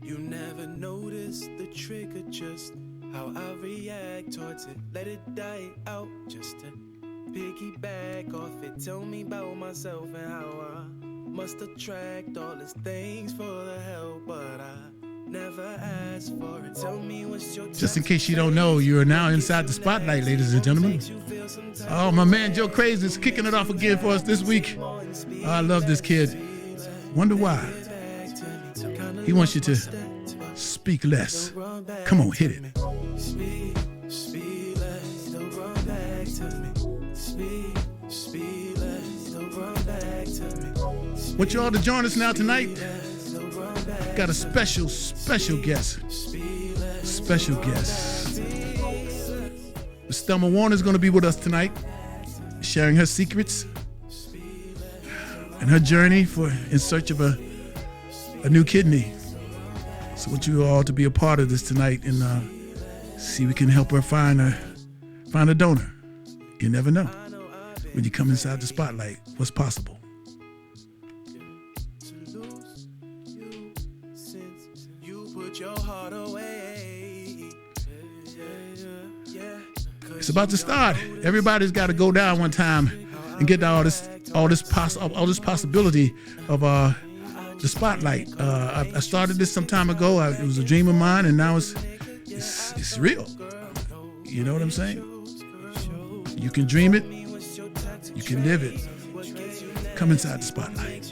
You never notice the trigger, just how I react towards it. Let it die out just to piggyback off it. Tell me about myself and how I must attract all these things for the help, but I never asked for it. Tell me what's your Just in case you don't know, you are now inside the spotlight, ladies and gentlemen. Oh, my man Joe Crazy is kicking it off again for us this week. Oh, I love this kid. Wonder why. He wants you to speak less. Come on, hit it. Want you all to join us now tonight. Got a special guest. Special guest. Miss Thelma Warner is going to be with us tonight, sharing her secrets and her journey in search of a new kidney. So I want you all to be a part of this tonight and see if we can help her find a donor. You never know when you come inside the spotlight what's possible. It's about to start. Everybody's got to go down one time and get all this possibility of the spotlight. I started this some time ago. It was a dream of mine, and now it's real. You know what I'm saying? You can dream it. You can live it. Come inside the spotlight.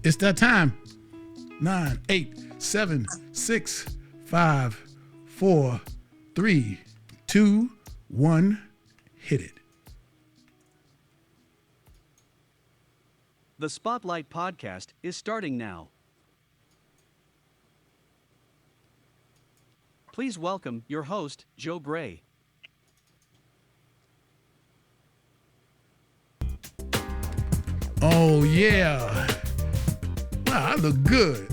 It's that time. 9, 8, 7, 6, 5, 4, 3, 2, 1. Hit it. The Spotlight Podcast is starting now. Please welcome your host, Joe Gray. Oh, yeah. Wow, I look good.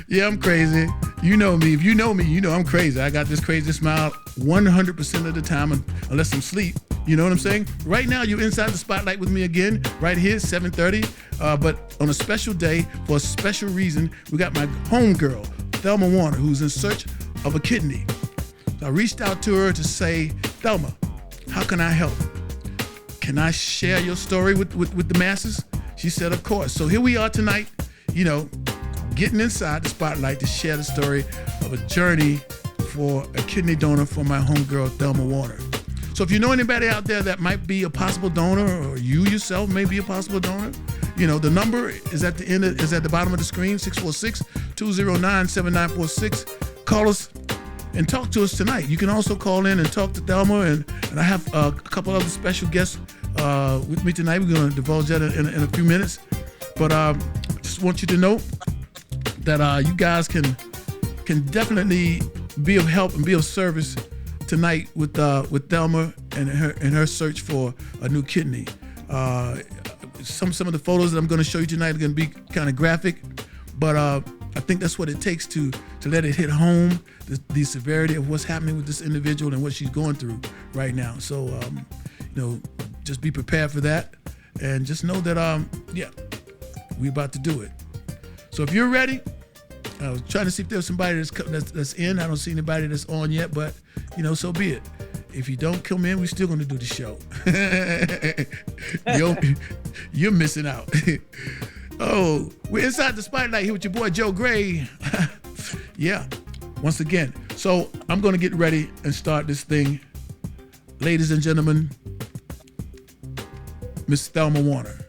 Yeah, I'm crazy. You know me. If you know me, you know I'm crazy. I got this crazy smile 100% of the time unless I'm asleep. You know what I'm saying? Right now, you're inside the spotlight with me again, right here, 7:30. But on a special day, for a special reason, we got my homegirl, Thelma Warner, who's in search of a kidney. So I reached out to her to say, Thelma, how can I help? Can I share your story with the masses? She said, of course. So here we are tonight, getting inside the spotlight to share the story of a journey for a kidney donor for my homegirl, Thelma Warner. So if you know anybody out there that might be a possible donor, or you yourself may be a possible donor, the number is at the bottom of the screen, 646-209-7946. Call us and talk to us tonight. You can also call in and talk to Thelma, and I have a couple other special guests with me tonight. We're going to divulge that in a few minutes. But just want you to know that you guys can definitely be of help and be of service tonight with Thelma and her search for a new kidney. Some of the photos that I'm going to show you tonight are going to be kind of graphic, but I think that's what it takes to let it hit home, the severity of what's happening with this individual and what she's going through right now. So, just be prepared for that, and just know that, we're about to do it. So if you're ready, I was trying to see if there's somebody that's in. I don't see anybody that's on yet, but, so be it. If you don't come in, we're still going to do the show. You're missing out. Oh, we're inside the spotlight here with your boy Joe Gray. Yeah, once again. So I'm going to get ready and start this thing. Ladies and gentlemen, Miss Thelma Warner.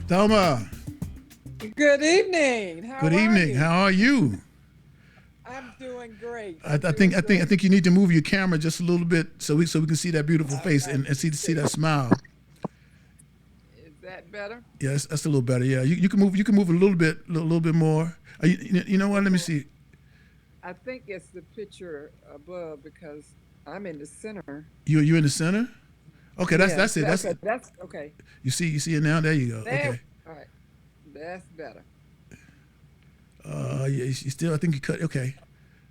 Thelma, Good evening. How good are evening. you? How are you? I'm doing great. I think you need to move your camera just a little bit so we can see that beautiful face and see that smile. Is that better? Yeah, that's a little better. Yeah, you can move a little bit more. You know what? Let me see. I think it's the picture above because I'm in the center. You in the center? Okay, that's it. That's okay. That's okay. you see it now. There you go. There. Okay. All right. That's better. Yeah, you still. I think you cut. Okay.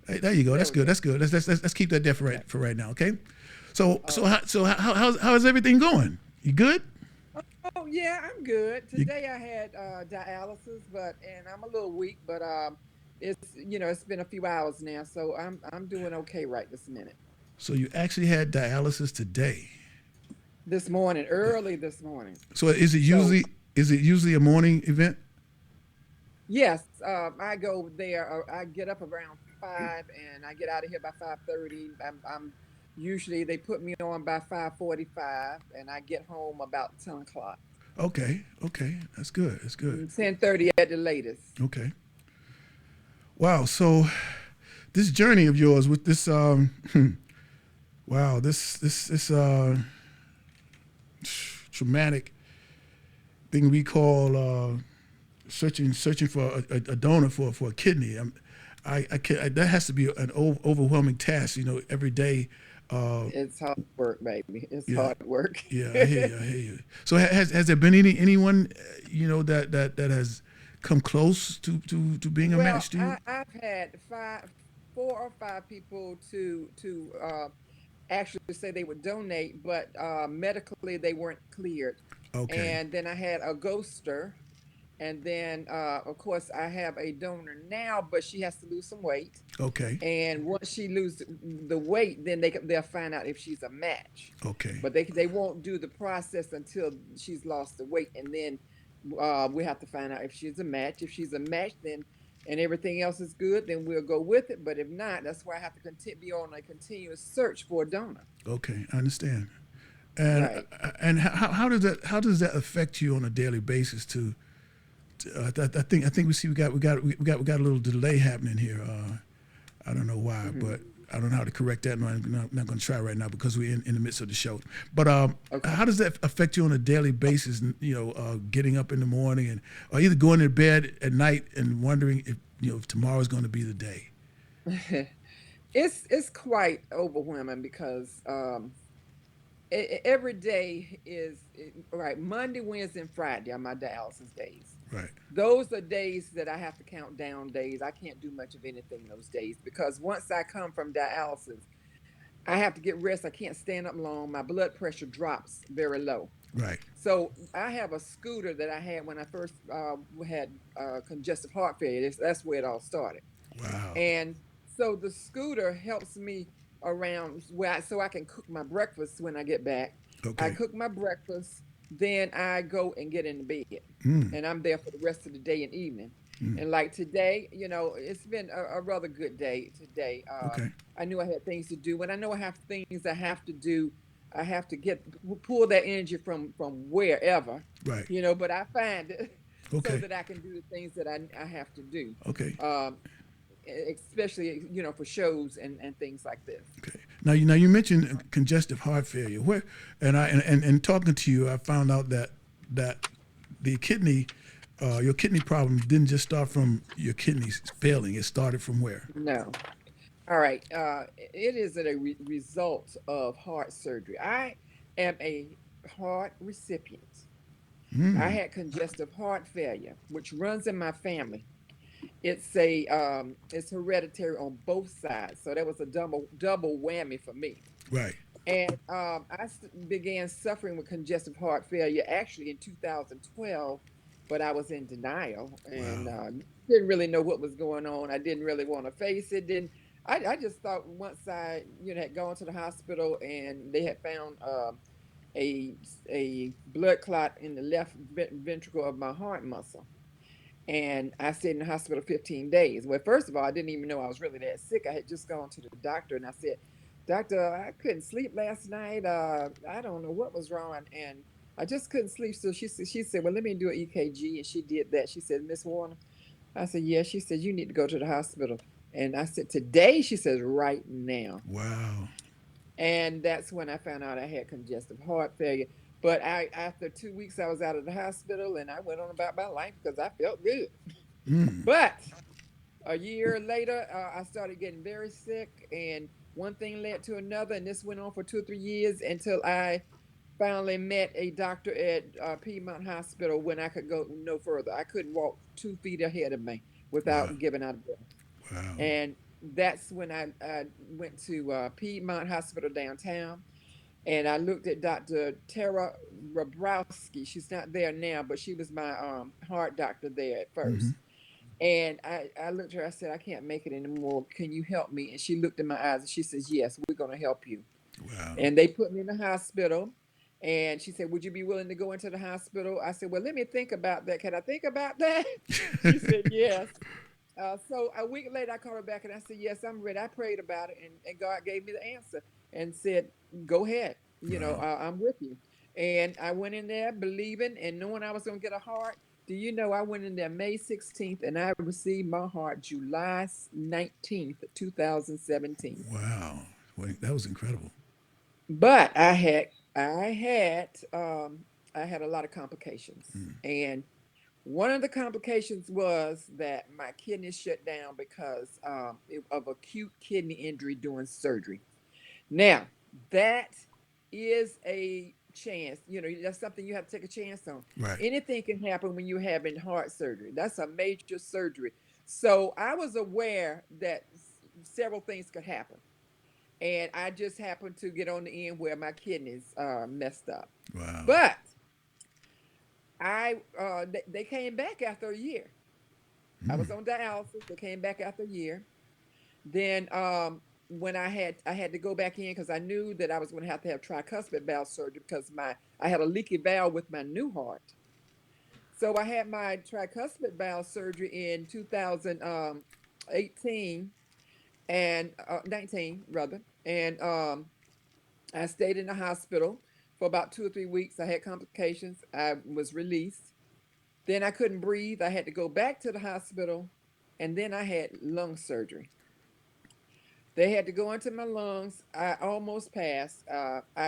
Hey, there you go. That's good. That's good. Let's keep that there for right now. Okay. So how's everything going? You good? Oh yeah, I'm good. Today I had dialysis, and I'm a little weak, but it's been a few hours now, so I'm doing okay right this minute. So you actually had dialysis today. This morning, early this morning. So is it usually a morning event? Yes, I go there. I get up around 5, and I get out of here by 5:30. I'm usually they put me on by 5:45, and I get home about 10 o'clock. Okay, that's good. That's good. 10:30 at the latest. Okay. Wow. So this journey of yours with this wow, this traumatic thing we call searching for a donor for a kidney. That has to be an overwhelming task. Every day. It's hard work, baby. It's Yeah. hard work. Yeah, I hear you. So has there been anyone that has come close to being a Well, match to you? I've had 4 or 5 people to actually say they would donate, but medically they weren't cleared. Okay. And then I had a ghoster. And then, of course, I have a donor now, but she has to lose some weight. Okay. And once she loses the weight, then they'll find out if she's a match. Okay. But they won't do the process until she's lost the weight, and then we have to find out if she's a match. If she's a match, then and everything else is good, then we'll go with it. But if not, that's why I have to be on a continuous search for a donor. Okay, I understand. And Right. and how does that affect you on a daily basis? I think we got a little delay happening here. I don't know why, but I don't know how to correct that. I'm not going to try right now because we're in the midst of the show. But Okay. how does that affect you on a daily basis? Getting up in the morning or either going to bed at night and wondering if tomorrow's going to be the day. It's quite overwhelming because every day is right. Monday, Wednesday, and Friday are my dialysis days. Right. Those are days that I have to count down days. I can't do much of anything those days because once I come from dialysis, I have to get rest. I can't stand up long. My blood pressure drops very low. Right. So I have a scooter that I had when I first had congestive heart failure. That's where it all started. Wow. And so the scooter helps me around so I can cook my breakfast when I get back. Okay. I cook my breakfast, then I go and get in the bed, Mm. and I'm there for the rest of the day and evening. Mm. And like today, it's been a rather good day today. Okay. I knew I had things to do. When I know I have things I have to do, I have to pull that energy from wherever, Right. but I find it so Okay. that I can do the things that I have to do. Okay. Especially for shows and things like this. Okay. Now you mentioned congestive heart failure. And talking to you, I found out that the kidney, your kidney problem didn't just start from your kidneys failing. It started from where? No. All right. It is a result of heart surgery. I am a heart recipient. Mm. I had congestive heart failure, which runs in my family. It's hereditary on both sides, so that was a double whammy for me. Right. And began suffering with congestive heart failure actually in 2012, but I was in denial and Wow. didn't really know what was going on. I didn't really want to face it. Didn't I just thought once I had gone to the hospital and they had found a a blood clot in the left ventricle of my heart muscle. And I stayed in the hospital 15 days. Well, first of all, I didn't even know I was really that sick. I had just gone to the doctor and I said, Doctor, I couldn't sleep last night. I don't know what was wrong. And I just couldn't sleep. So she said, well, let me do an EKG. And she did that. She said, Miss Warner. I said, yeah. She said, you need to go to the hospital. And I said, today? She says, right now. Wow. And that's when I found out I had congestive heart failure. But after 2 weeks, I was out of the hospital and I went on about my life because I felt good. Mm. But a year later, I started getting very sick, and one thing led to another, and this went on for 2 or 3 years until I finally met a doctor at Piedmont Hospital when I could go no further. I couldn't walk 2 feet ahead of me Wow. without giving out a breath. Wow. And that's when I went to Piedmont Hospital downtown, and I looked at Dr. Tara Rabrowski. She's not there now, but she was my heart doctor there at Mm-hmm. first. And I looked at her, I said, I can't make it anymore. Can you help me? And she looked in my eyes and she says, yes, we're going to help you. Wow. And they put me in the hospital. And she said, would you be willing to go into the hospital? I said, well, let me think about that. Can I think about that? She said, yes. So a week later, I called her back and I said, yes, I'm ready. I prayed about it. And God gave me the answer and said, go ahead. Wow. I'm with you. And I went in there believing and knowing I was going to get a heart. Do you know I went in there May 16th and I received my heart July 19th, 2017. Wow. Wait, that was incredible. But I had a lot of complications. Mm. And one of the complications was that my kidneys shut down because of acute kidney injury during surgery. Now, that is a chance. That's something you have to take a chance on. Right. Anything can happen when you're having heart surgery. That's a major surgery. So I was aware that several things could happen. And I just happened to get on the end where my kidneys messed up. Wow. But they came back after a year. I Mm. was on dialysis. They came back after a year. Then when I had to go back in because I knew that I was going to have tricuspid valve surgery because I had a leaky valve with my new heart. So I had my tricuspid valve surgery in 2018 and 19 rather, and I stayed in the hospital for about 2 or 3 weeks. I had complications. I was released. Then I couldn't breathe. I had to go back to the hospital, and then I had lung surgery. They had to go into my lungs. I almost passed.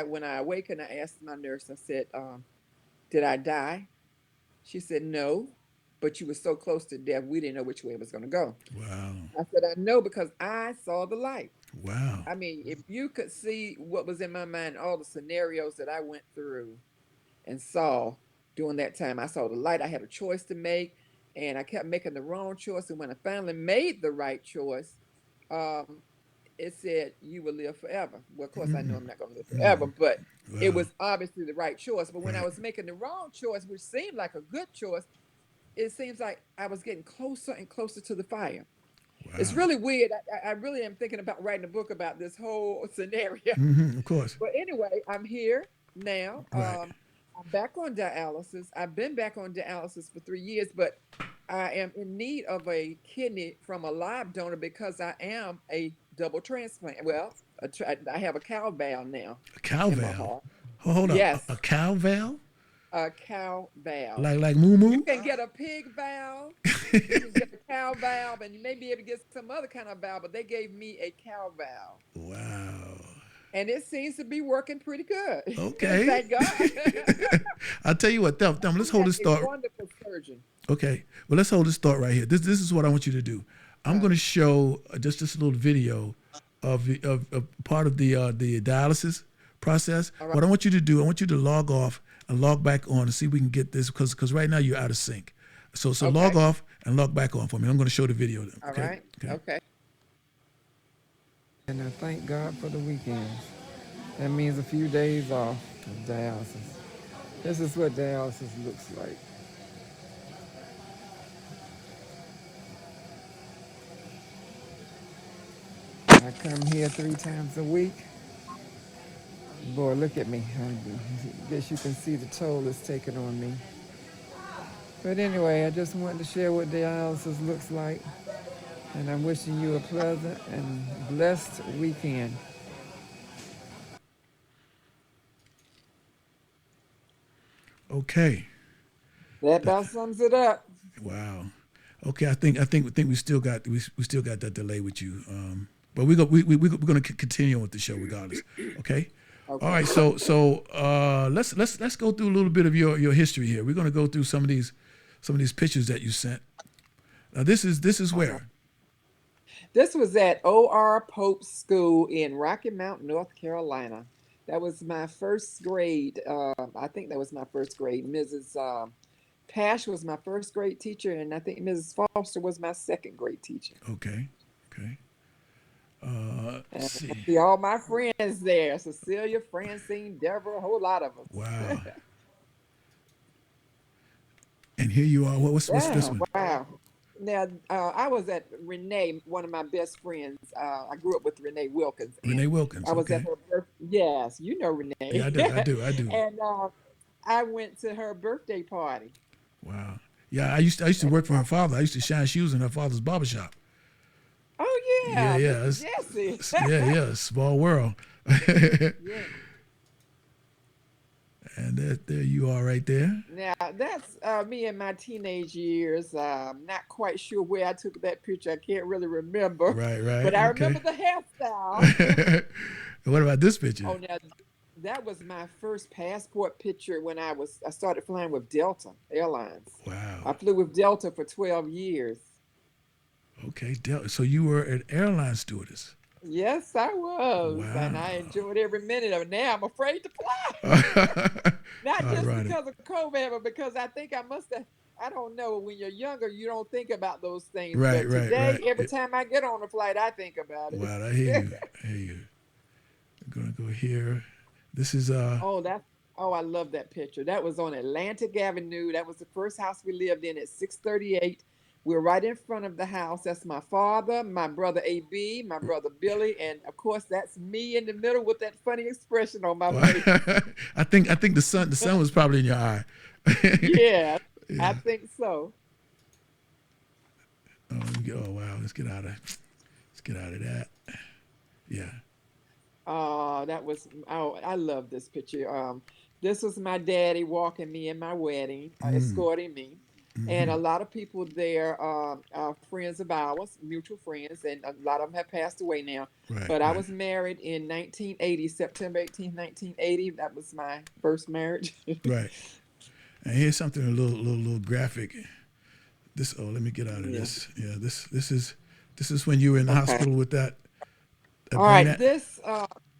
When I awakened, I asked my nurse. I said, "Did I die?" She said, "No, but you were so close to death. We didn't know which way it was going to go." Wow. I said, "I know because I saw the light." Wow. I mean, if you could see what was in my mind, all the scenarios that I went through and saw during that time, I saw the light. I had a choice to make, and I kept making the wrong choice. And when I finally made the right choice, um, it said, "You will live forever." Well, of course, I know Mm. I'm not going to live forever, Mm. but it Wow. was obviously the right choice. But when I Right. was making the wrong choice, which seemed like a good choice, it seems like I was getting closer and closer to the fire. It's Wow. really weird. I really am thinking about writing a book about this whole scenario. Mm-hmm. Of course. But anyway, I'm here now. Right. I'm back on dialysis. I've been back on dialysis for 3 years, but I am in need of a kidney from a live donor because I am a double transplant. Well, I have a cow valve now A cow in my valve. heart. Hold up. A Yes, cow valve? a cow valve. Like moo You moo? can get a pig valve. You can get a cow valve, and you may be able to get some other kind of valve, but they gave me a cow valve. Wow. And it seems to be working pretty good. Okay. Thank God. I'll tell you what, Thelma, let's I hold had this a thought. wonderful surgeon. Okay. Well, let's hold this thought right here. This is what I want you to do. I'm Uh, going to show just this little video of part of the dialysis process. all What I right. want you to do, I want you to log off and log back on and see if we can get this because right now you're out of sync. So log Okay. off and log back on for me. I'm going to show the video. All Okay. right. Okay. Okay. And I thank God for the weekends. That means a few days off of dialysis. This is what dialysis looks like. I come here 3 times a week. Boy, look at me. I guess you can see the toll it's taken on me. But anyway, I just wanted to share what dialysis looks like. And I'm wishing you a pleasant and blessed weekend. Okay. That about sums it up. Wow. Okay, I think we still got that delay with you. But we're gonna continue on with the show regardless. Okay. Okay. All right. So let's go through a little bit of your history here. We're gonna go through some of these pictures that you sent. Now this is where. This was at O.R. Pope School in Rocky Mount, North Carolina. That was my first grade. I think that was my first grade. Mrs. Pash was my first grade teacher, and I think Mrs. Foster was my second grade teacher. Okay. Okay. And Let's see. I see all my friends there: Cecilia, Francine, Deborah, a whole lot of us. Wow. And here you are. What's this one? Wow. Now, I was at Renee, one of my best friends. I grew up with Renee Wilkins. Renee And Wilkins. I was Okay. at her birth. Yes, you know Renee. Yeah, I do. And I went to her birthday party. Wow. Yeah, I used to work for her father. I used to shine shoes in her father's barbershop. Oh yeah, Yeah. Mr. Jesse. Yeah. Small world. Yeah. And there you are right there. Now that's me in my teenage years. Not quite sure where I took that picture. I can't really remember. Right. But I Okay. remember the hairstyle. What about this picture? Oh, now that was my first passport picture when I started flying with Delta Airlines. I Wow. flew with Delta for 12 years. Okay. So you were an airline stewardess. Yes, I was. Wow. And I enjoyed every minute of it. Now I'm afraid to fly. Not just Alrighty. because of COVID, but because I think I must have. I don't know. When you're younger, you don't think about those things. Right, But right, today, right. every time I get on a flight, I think about it. Wow, I hear you. I'm gonna go here. This is Oh, I love that picture. That was on Atlantic Avenue. That was the first house we lived in at 638. We're right in front of the house. That's my father, my brother AB, my brother Billy, and of course that's me in the middle with that funny expression on my face. I think the sun was probably in your eye. Yeah, Yeah. I think so. Oh wow, let's get out of that. Yeah. I love this picture. This was my daddy walking me in my wedding, escorting me. And a lot of people there are friends of ours, mutual friends, and a lot of them have passed away now. Right. But I right. was married in 1980, September 18th, 1980. That was my first marriage. Right. And here's something a little graphic. Let me get out of Yeah. this. Yeah, this is when you were in the Okay. hospital with that. All right,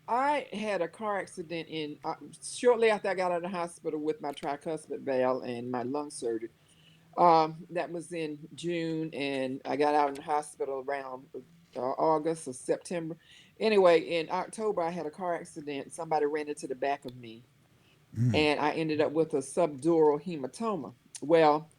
I had a car accident shortly after I got out of the hospital with my tricuspid valve and my lung surgery. That was in June, and I got out in the hospital around August or September. Anyway, in October, I had a car accident. Somebody ran into the back of me, and I ended up with a subdural hematoma. Well,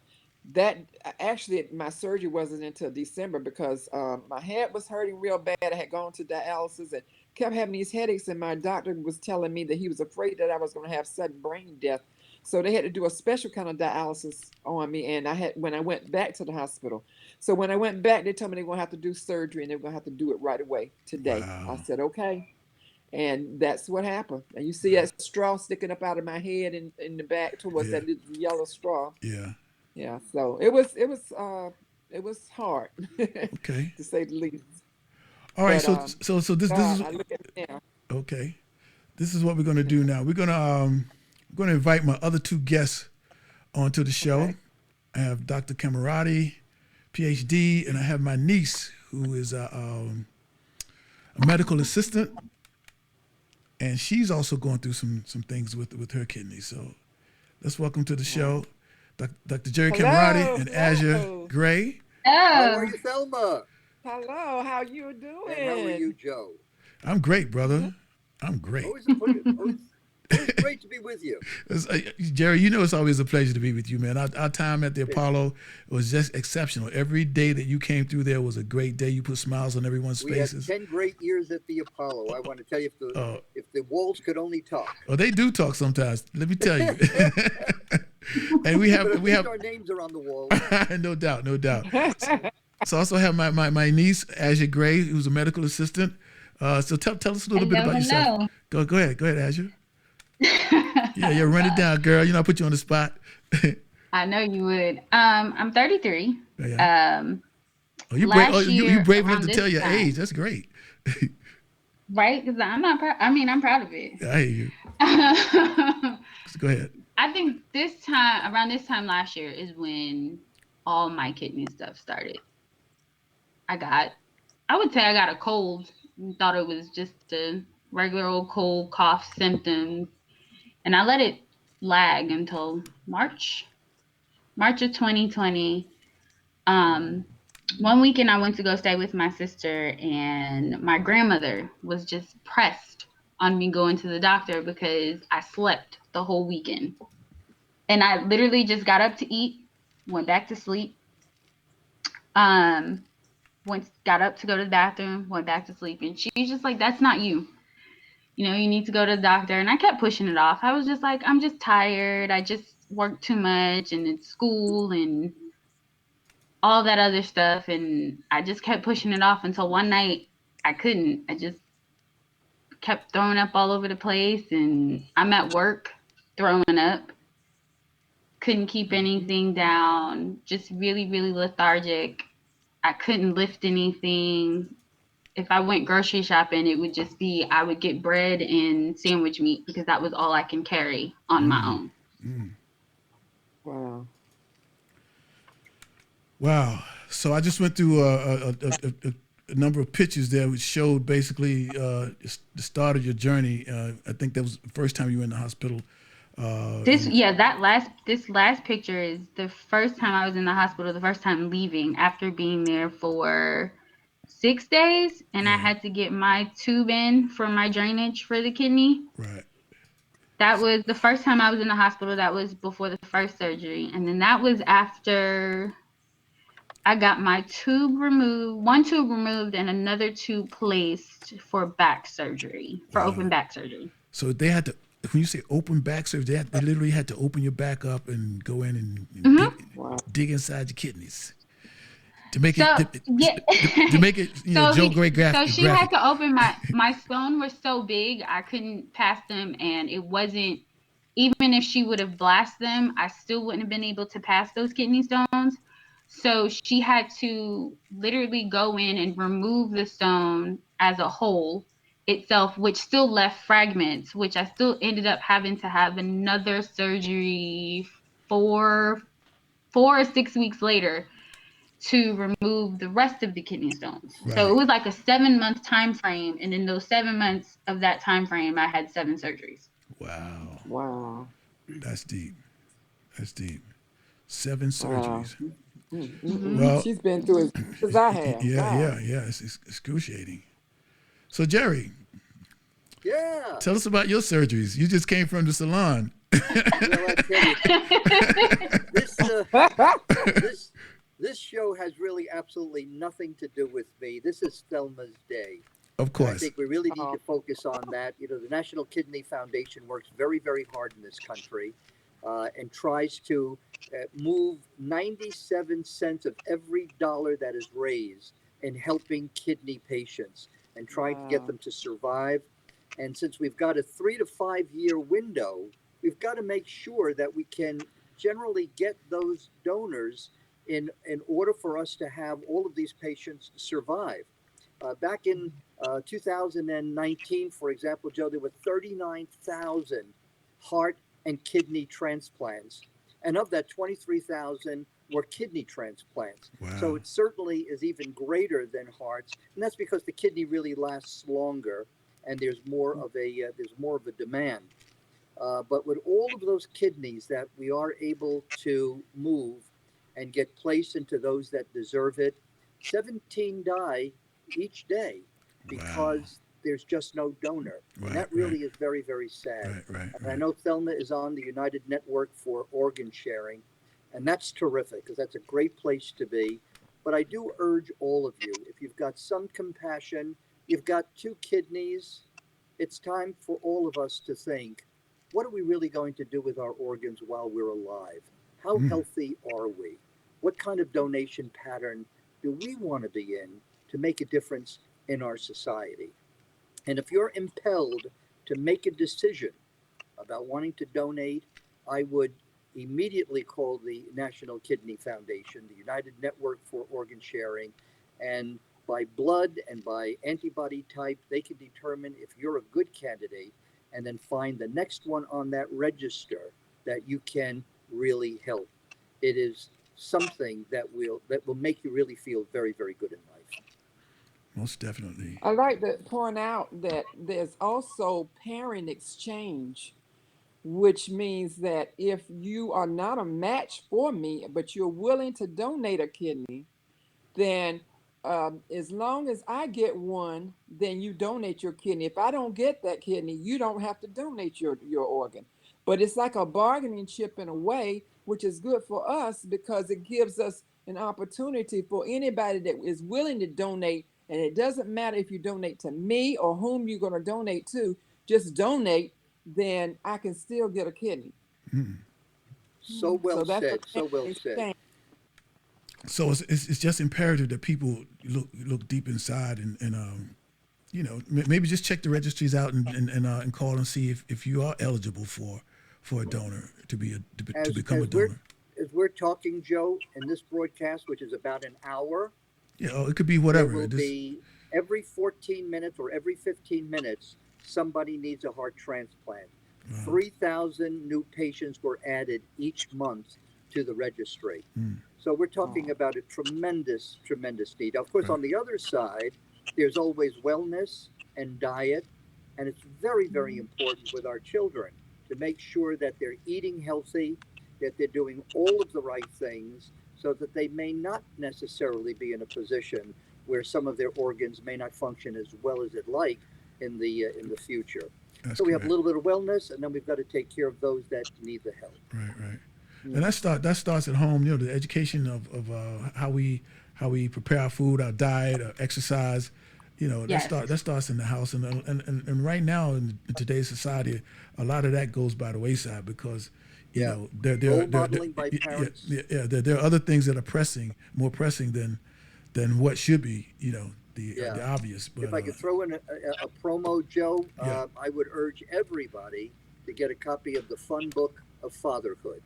that actually my surgery wasn't until December because my head was hurting real bad. I had gone to dialysis and kept having these headaches, and my doctor was telling me that he was afraid that I was going to have sudden brain death. So they had to do a special kind of dialysis on me, and when I went back to the hospital. So when I went back, they told me they were going to have to do surgery, and they were going to have to do it right away today. Wow. I said, okay. And that's what happened. And you see that straw sticking up out of my head in the back towards Yeah. that yellow straw. Yeah. Yeah. So it was hard Okay. to say the least. All right. But, So this is I look at it now. okay. This is what we're gonna do now. We're gonna invite my other two guests onto the show. Okay. I have Dr. Camerati, PhD, and I have my niece who is a medical assistant, and she's also going through some things with her kidney. So let's welcome to the show, Dr. Jerry Hello, Camerati and hello. Azure Gray. How Oh, are you, Thelma? Hello, how you doing? And how are you, Joe? I'm great, brother. I'm great. Always a pleasure. Always great to be with you. Jerry, you know it's always a pleasure to be with you, man. Our time at the Apollo was just exceptional. Every day that you came through there was a great day. You put smiles on everyone's We had faces. 10 great years at the Apollo. I want to tell you, if the walls could only talk. Oh, they do talk sometimes. Let me tell you. And we But at have least our names are on the wall. no doubt, no doubt. So I also have my niece Azure Gray, who's a medical assistant. So tell us a little bit about yourself. Go ahead, Azure. Yeah, run it down, girl. You know I put you on the spot. I know you would. I'm 33. Yeah. Oh, you brave enough to tell your age. That's great. Right? Because I'm not proud. I mean, I'm proud of it. I hear you. So go ahead. I think around this time last year is when all my kidney stuff started. I would say I got a cold. Thought it was just a regular old cold, cough symptoms. And I let it lag until March of 2020. One weekend I went to go stay with my sister, and my grandmother was just pressed on me going to the doctor because I slept the whole weekend. And I literally just got up to eat, went back to sleep, got up to go to the bathroom, went back to sleep. And she's just like, that's not you. You know, you need to go to the doctor. And I kept pushing it off. I was just like, I'm just tired. I just worked too much and it's school and all that other stuff. And I just kept pushing it off until one night I couldn't. I just kept throwing up all over the place. And I'm at work throwing up. Couldn't keep anything down. Just really, really lethargic. I couldn't lift anything. If I went grocery shopping, it would just be I would get bread and sandwich meat because that was all I can carry on my own. Wow. Wow. So I just went through a number of pictures there which showed basically the start of your journey. I think that was the first time you were in the hospital. This last picture is the first time I was in the hospital, the first time leaving after being there for 6 days, and I had to get my tube in for my drainage for the kidney. Right. That was the first time I was in the hospital. That was before the first surgery. And then that was after I got my tube removed, one tube removed and another tube placed for back surgery, for open back surgery. So they had to, when you say open back surgery, they literally had to open your back up and go in and dig inside your kidneys. To make it, Joe Gray graphic. So she had to open my stones were so big I couldn't pass them, and it wasn't, even if she would have blasted them, I still wouldn't have been able to pass those kidney stones. So she had to literally go in and remove the stone as a whole itself, which still left fragments, which I still ended up having to have another surgery 4 or 6 weeks later to remove the rest of the kidney stones. Right. So it was like a 7-month time frame, and in those 7 months of that time frame, I had 7 surgeries. Wow. That's deep. 7 surgeries. Mm-hmm. Well, she's been through it as I have. Yeah. It's excruciating. So Jerry. Yeah. Tell us about your surgeries. You just came from the salon. This show has really absolutely nothing to do with me. This is Thelma's day. Of course. And I think we really need to focus on that. You know, the National Kidney Foundation works very, very hard in this country and tries to move 97 cents of every dollar that is raised in helping kidney patients and trying to get them to survive. And since we've got a 3 to 5 year window, we've got to make sure that we can generally get those donors in order for us to have all of these patients survive. Back in 2019, for example, Joe, there were 39,000 heart and kidney transplants. And of that, 23,000 were kidney transplants. Wow. So it certainly is even greater than hearts. And that's because the kidney really lasts longer and there's more of a demand. But with all of those kidneys that we are able to move and get placed into those that deserve it, 17 die each day because there's just no donor. Right, And that really is very, very sad. right, And I know Thelma is on the United Network for Organ Sharing, and that's terrific because that's a great place to be. But I do urge all of you, if you've got some compassion, you've got 2 kidneys, it's time for all of us to think, what are we really going to do with our organs while we're alive? How healthy are we? What kind of donation pattern do we want to be in to make a difference in our society? And if you're impelled to make a decision about wanting to donate, I would immediately call the National Kidney Foundation, the United Network for Organ Sharing, and by blood and by antibody type, they can determine if you're a good candidate and then find the next one on that register that you can really help. It is something that will make you really feel very, very good in life. Most definitely. I like to point out that there's also parent exchange, which means that if you are not a match for me, but you're willing to donate a kidney, then as long as I get one, then you donate your kidney. If I don't get that kidney, you don't have to donate your organ. But it's like a bargaining chip in a way, which is good for us because it gives us an opportunity for anybody that is willing to donate. And it doesn't matter if you donate to me or whom you're going to donate to, just donate, then I can still get a kidney. So well that's said. the So well said. exchange. So it's just imperative that people look deep inside and you know, maybe just check the registries out and call and see if you are eligible for a donor to become a donor. As we're talking, Joe, in this broadcast, which is about an hour, Yeah, it could be whatever. there will be every 14 minutes or every 15 minutes, somebody needs a heart transplant. 3,000 new patients were added each month to the registry. So we're talking about a tremendous, tremendous need. Of course, on the other side, there's always wellness and diet. And it's very, very important with our children to make sure that they're eating healthy, that they're doing all of the right things so that they may not necessarily be in a position where some of their organs may not function as well as they'd like in the future. That's so we have correct. a little bit of wellness, and then we've got to take care of those that need the help. Right. And that starts at home. You know, the education of how we prepare our food, our diet, our exercise. You know, Yes. that starts in the house. And right now in today's society, a lot of that goes by the wayside because you know Role modeling by parents. there are other things that are more pressing than what should be. You know, the obvious. But If I could throw in a promo, Joe, I would urge everybody to get a copy of the Fun Book of Fatherhood.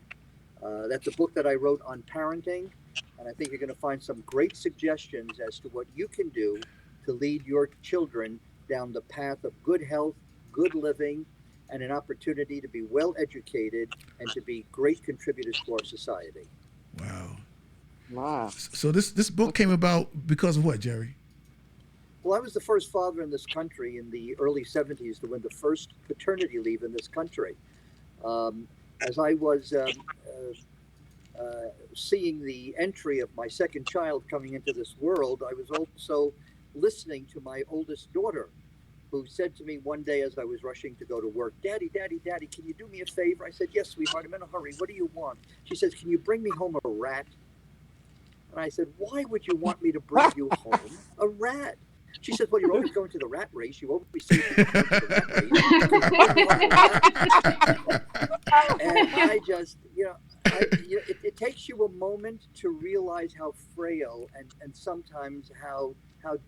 That's a book that I wrote on parenting, and I think you're going to find some great suggestions as to what you can do to lead your children down the path of good health, good living, and an opportunity to be well educated and to be great contributors to our society. Wow. So this book came about because of what, Jerry? Well, I was the first father in this country in the early 70s to win the first paternity leave in this country. As I was seeing the entry of my second child coming into this world, I was also listening to my oldest daughter, who said to me one day as I was rushing to go to work, Daddy, can you do me a favor? I said, yes, sweetheart, I'm in a hurry. What do you want? She says, can you bring me home a rat? And I said, why would you want me to bring you home a rat? She said, well, you're always going to the rat race. You always see me going to the rat race. And I just, it takes you a moment to realize how frail and sometimes how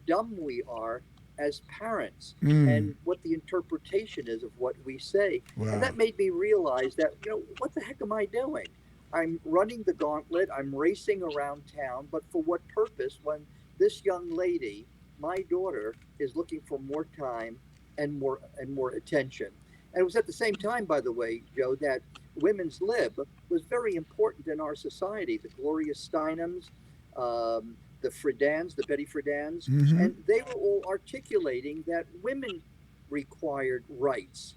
dumb we are as parents and what the interpretation is of what we say. Wow. And that made me realize that, what the heck am I doing? I'm running the gauntlet. I'm racing around town, but for what purpose when this young lady, my daughter, is looking for more time and more attention? And it was at the same time, by the way, Joe, that women's lib was very important in our society. The Gloria Steinems, the Friedan's, the Betty Friedan's, and they were all articulating that women required rights,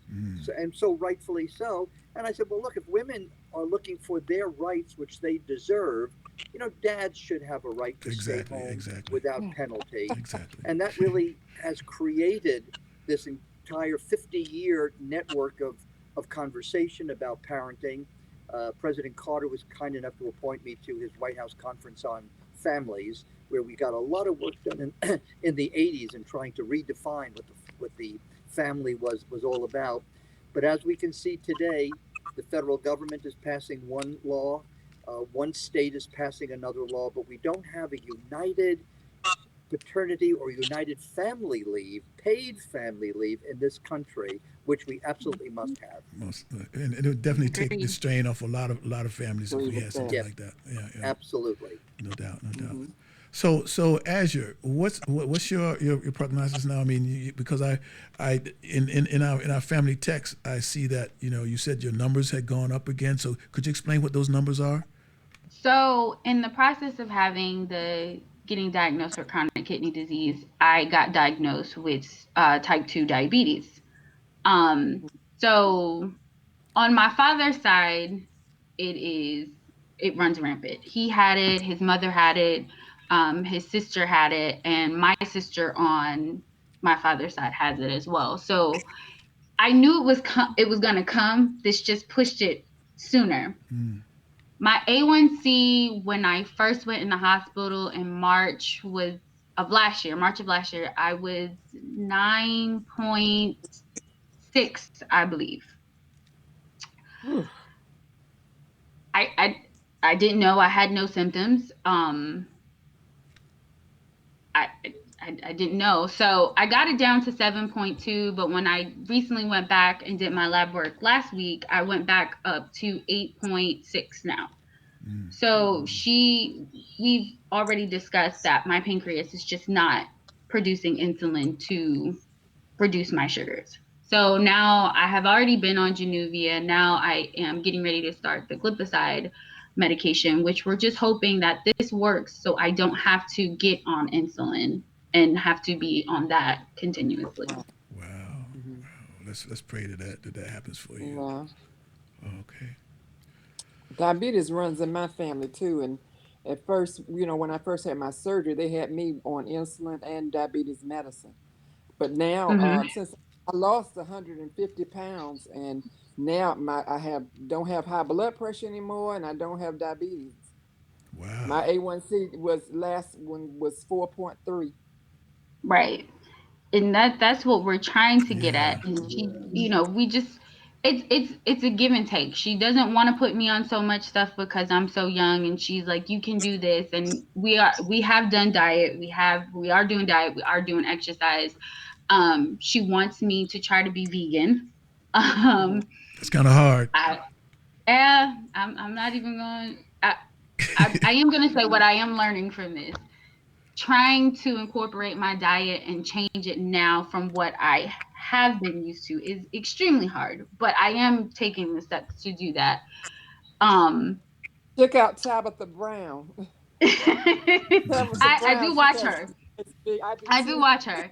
so rightfully so. And I said, well, look, if women are looking for their rights, which they deserve, dads should have a right to stay home without penalty. Exactly. And that really has created this entire 50-year network of conversation about parenting. President Carter was kind enough to appoint me to his White House Conference on Families, where we got a lot of work done in the 80s in trying to redefine what the family was all about. But as we can see today, the federal government is passing one law, one state is passing another law, but we don't have a united paternity or united family leave, paid family leave in this country, which we absolutely must have. Most, and it would definitely take the strain off a lot of families if Agree we with had something Yes, like that. Yeah, yeah, absolutely. no doubt, no doubt. Mm-hmm. So Azure, what's your prognosis now? I mean, because I in our family text, I see that you said your numbers had gone up again. So could you explain what those numbers are? So, in the process of getting diagnosed with chronic kidney disease, I got diagnosed with type 2 diabetes. Um, so on my father's side, it runs rampant. He had it, his mother had it, his sister had it, and my sister on my father's side has it as well. So I knew it was gonna come. This just pushed it sooner. Mm. My A1C when I first went in the hospital in March of last year, I was 9.6, I believe. I, I I didn't know. I had no symptoms. I, I didn't know. So I got it down to 7.2, but when I recently went back and did my lab work last week, I went back up to 8.6 now. Mm. So we've already discussed that my pancreas is just not producing insulin to reduce my sugars. So now I have already been on Januvia. Now I am getting ready to start the glipizide medication, which we're just hoping that this works so I don't have to get on insulin and have to be on that continuously. Wow. Mm-hmm. Let's pray that happens for you. Yeah. Okay. Diabetes runs in my family too. And at first, when I first had my surgery, they had me on insulin and diabetes medicine. But now, Mm-hmm. since I lost 150 pounds, and now I don't have high blood pressure anymore, and I don't have diabetes. My Wow. A1C was last one was 4.3. Right. And that's what we're trying to get Yeah. at. And we just it's a give and take. She doesn't want to put me on so much stuff because I'm so young, and she's like, you can do this. And we have done diet, we are doing diet, we are doing exercise. She wants me to try to be vegan. Mm-hmm. It's kind of hard. I I'm not even going. I am going to say what I am learning from this. Trying to incorporate my diet and change it now from what I have been used to is extremely hard, but I am taking the steps to do that. Um, Check out Tabitha Brown. Tabitha I Brown, do she watch has her. it's big. I do I do too. watch her.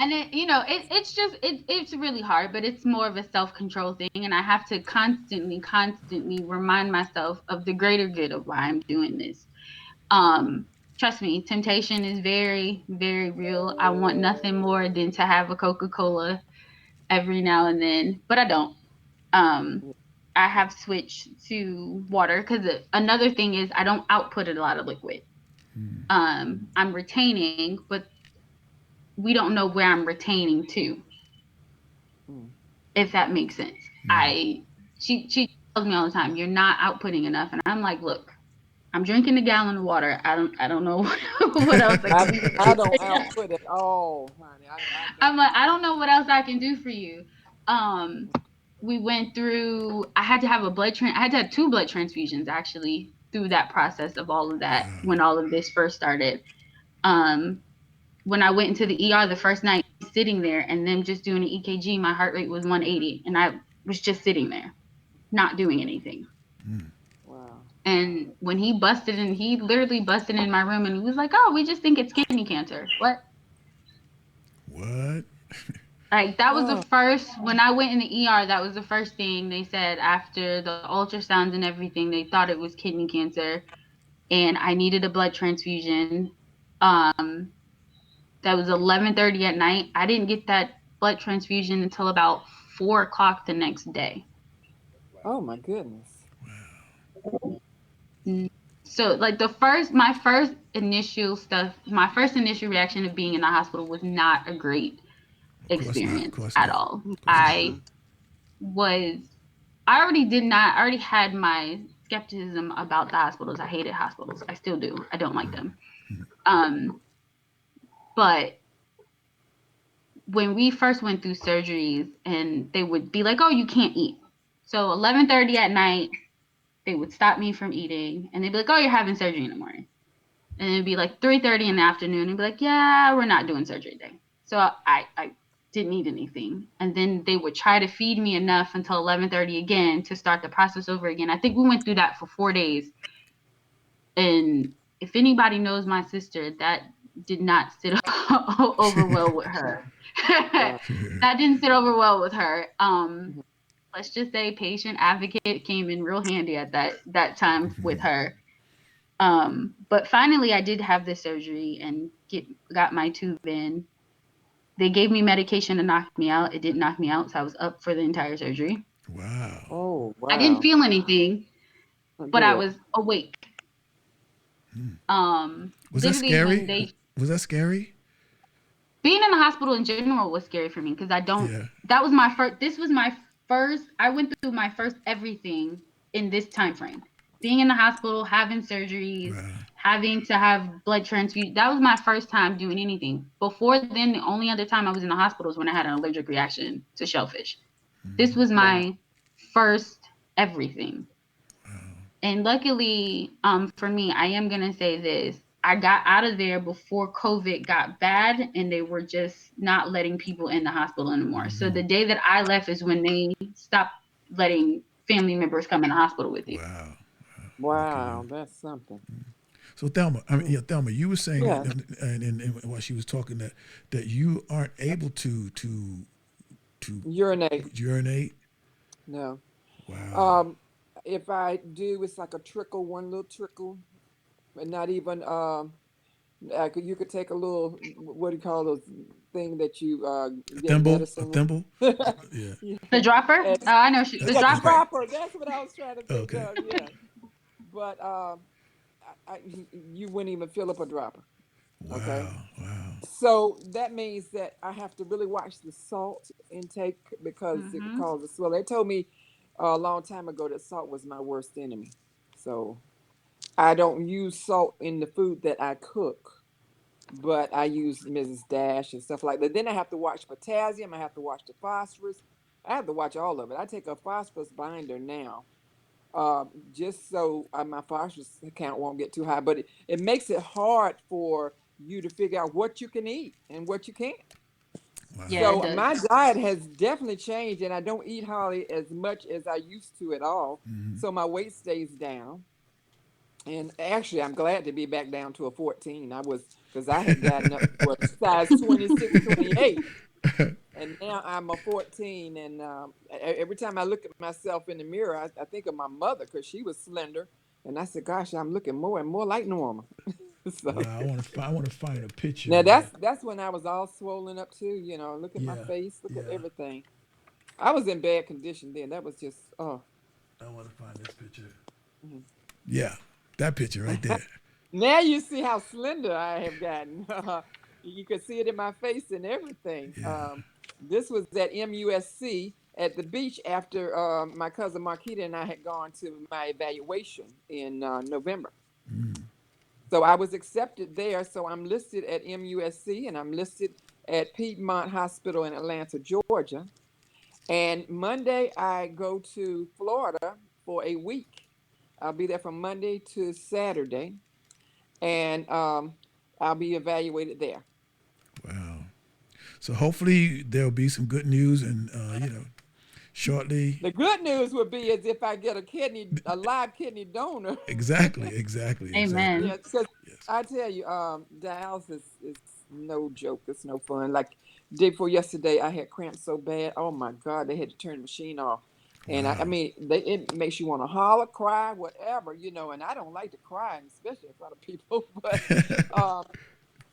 And it's really hard, but it's more of a self-control thing. And I have to constantly remind myself of the greater good of why I'm doing this. Um, Trust me, temptation is very, very real. I want nothing more than to have a Coca-Cola every now and then, but I don't. Um, I have switched to water because another thing is I don't output a lot of liquid. Mm. I'm retaining, but we don't know where I'm retaining to, Mm. if that makes sense. Mm. She tells me all the time, you're not outputting enough, and I'm like, look, I'm drinking a gallon of water. I don't know what else I I can do. I don't output at all, honey. I I'm don't. like, I don't know what else I can do for you. Um, we went through. I had to have I had to have two blood transfusions actually through that process of all of that Wow. when all of this first started. Um, when I went into the ER the first night, sitting there and them just doing an EKG, my heart rate was 180, and I was just sitting there, not doing anything. Mm. Wow. And when he literally busted in my room and he was like, "Oh, we just think it's kidney cancer." What? What? Like that was the Oh, first when I went in the ER, that was the first thing they said after the ultrasounds and everything. They thought it was kidney cancer and I needed a blood transfusion. Um that was 11:30 at night. I didn't get that blood transfusion until about 4 o'clock the next day. Oh my goodness. So like my first initial reaction of being in the hospital was not a great Of course not. Of experience course at not. all. Of course not. I already had my skepticism about the hospitals. I hated hospitals. I still do. I don't like them. But when we first went through surgeries and they would be like, oh, you can't eat. So 11:30 at night, they would stop me from eating and they'd be like, oh, you're having surgery in the morning. And it'd be like 3:30 in the afternoon and be like, yeah, we're not doing surgery today. So I didn't eat anything. And then they would try to feed me enough until 11:30 again to start the process over again. I think we went through that for 4 days. And if anybody knows my sister, that did not sit over well with her. That didn't sit over well with her. Let's just say patient advocate came in real handy at that time with her. But finally I did have the surgery and got my tube in. They gave me medication to knock me out. It didn't knock me out, so I was up for the entire surgery. Wow. Oh wow. I didn't feel anything, but I was awake. Was that Literally scary? Was that scary? being in the hospital in general was scary for me because that was my first, I went through my first everything in this time frame. Being in the hospital, having surgeries, Wow. having to have blood transfusion. That was my first time doing anything. Before then, the only other time I was in the hospital was when I had an allergic reaction to shellfish. This was my first everything. And luckily, for me, I am going to say this. I got out of there before COVID got bad and they were just not letting people in the hospital anymore. So the day that I left is when they stopped letting family members come in the hospital with you. Wow. Wow, that's something. So Thelma, Thelma, you were saying, Yeah. and while she was talking, that you aren't able to Urinate. urinate. No. Wow. If I do, it's like a trickle, one little trickle, and not even. You could take a little. What do you call those thing that you A get thimble. A medicine thimble. with? Yeah. Yeah. The dropper? And- Oh, I know. The yeah, the dropper. dropper. That's what I was trying to think Okay. of. Yeah, but you wouldn't even fill up a dropper. Okay. Wow. Wow. So that means that I have to really watch the salt intake because it Mm-hmm. causes swelling. They told me a long time ago that salt was my worst enemy. So I don't use salt in the food that I cook, but I use Mrs. Dash and stuff like that. Then I have to watch potassium. I have to watch the phosphorus. I have to watch all of it. I take a phosphorus binder now, just so my phosphorus count won't get too high. But it makes it hard for you to figure out what you can eat and what you can't. Wow. Yeah, it So does. my diet has definitely changed, and I don't eat hardly as much as I used to at all. So my weight stays down. And actually, I'm glad to be back down to a 14. Because I had gotten up to a size 26, 28. And now I'm a 14. And every time I look at myself in the mirror, I think of my mother because she was slender. And I said, gosh, I'm looking more and more like normal. So Wow. I want to find a picture. now that's when I was all swollen up too. Look at my Yeah. face, look at Yeah. everything. I was in bad condition then. That was just, oh. I want to find this picture. Mhm. Yeah. That picture right there. Now you see how slender I have gotten. You can see it in my face and everything. Yeah. This was at MUSC at the beach after my cousin Marquita and I had gone to my evaluation in November. So I was accepted there. So I'm listed at MUSC and I'm listed at Piedmont Hospital in Atlanta, Georgia. And Monday I go to Florida for a week. I'll be there from Monday to Saturday, and I'll be evaluated there. Wow. So hopefully there'll be some good news, and shortly. The good news would be is if I get a live kidney donor. Exactly. Amen. Yeah, because Yes. I tell you, dialysis is no joke. It's no fun. Like day before yesterday, I had cramps so bad. Oh my God, they had to turn the machine off. And I Wow. mean, it makes you want to holler, cry, whatever, And I don't like to cry, especially in front of people. But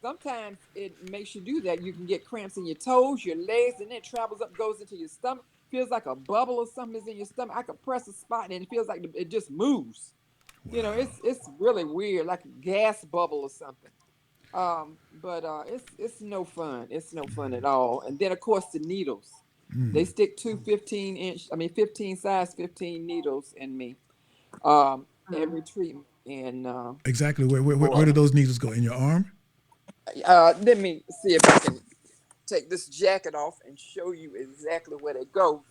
sometimes it makes you do that. You can get cramps in your toes, your legs, and then it travels up, goes into your stomach. Feels like a bubble or something is in your stomach. I could press a spot and it feels like it just moves. You know, Wow. it's really weird, like a gas bubble or something. But it's no fun. It's no fun at all. And then of course the needles. They Mm. stick two 15 size 15 needles in me. Every treatment. And Exactly. Where boy, do those needles go? In your arm? let me see if I can take this jacket off and show you exactly where they go.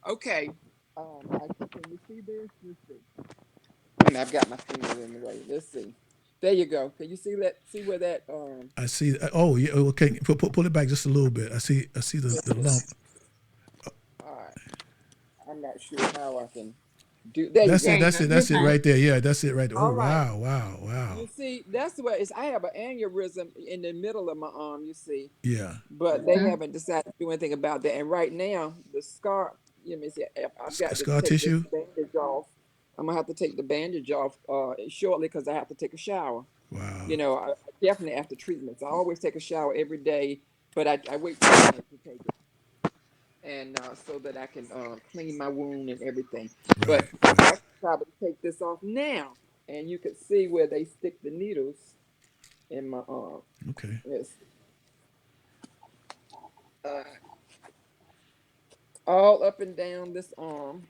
Okay. Can you see this? Let's see. And I've got my finger in the way. Let's see. There you go. Can you see that? See where that I see. Oh, yeah. Okay. Pull it back just a little bit. I see the lump. all right. I'm not sure how I can do. There you That's go. it. There you That's go. it. You're That's it fine. right there. Yeah, that's it right there. Oh, All right. wow. Wow. Wow. You see, that's what it's. I have an aneurysm in the middle of my arm. You see, Yeah. but they Mhm. haven't decided to do anything about that. And right now, the scar. You know, see, I've got to Scar take this tissue? bandage off. I'm gonna have to take the bandage off shortly because I have to take a shower. Wow. You know, definitely after treatments. I always take a shower every day, but I wait 2 minutes to take it, and so that I can clean my wound and everything. But Right. I Right. can probably take this off now, and you can see where they stick the needles in my arm. Okay. Yes, uh, all up and down this arm.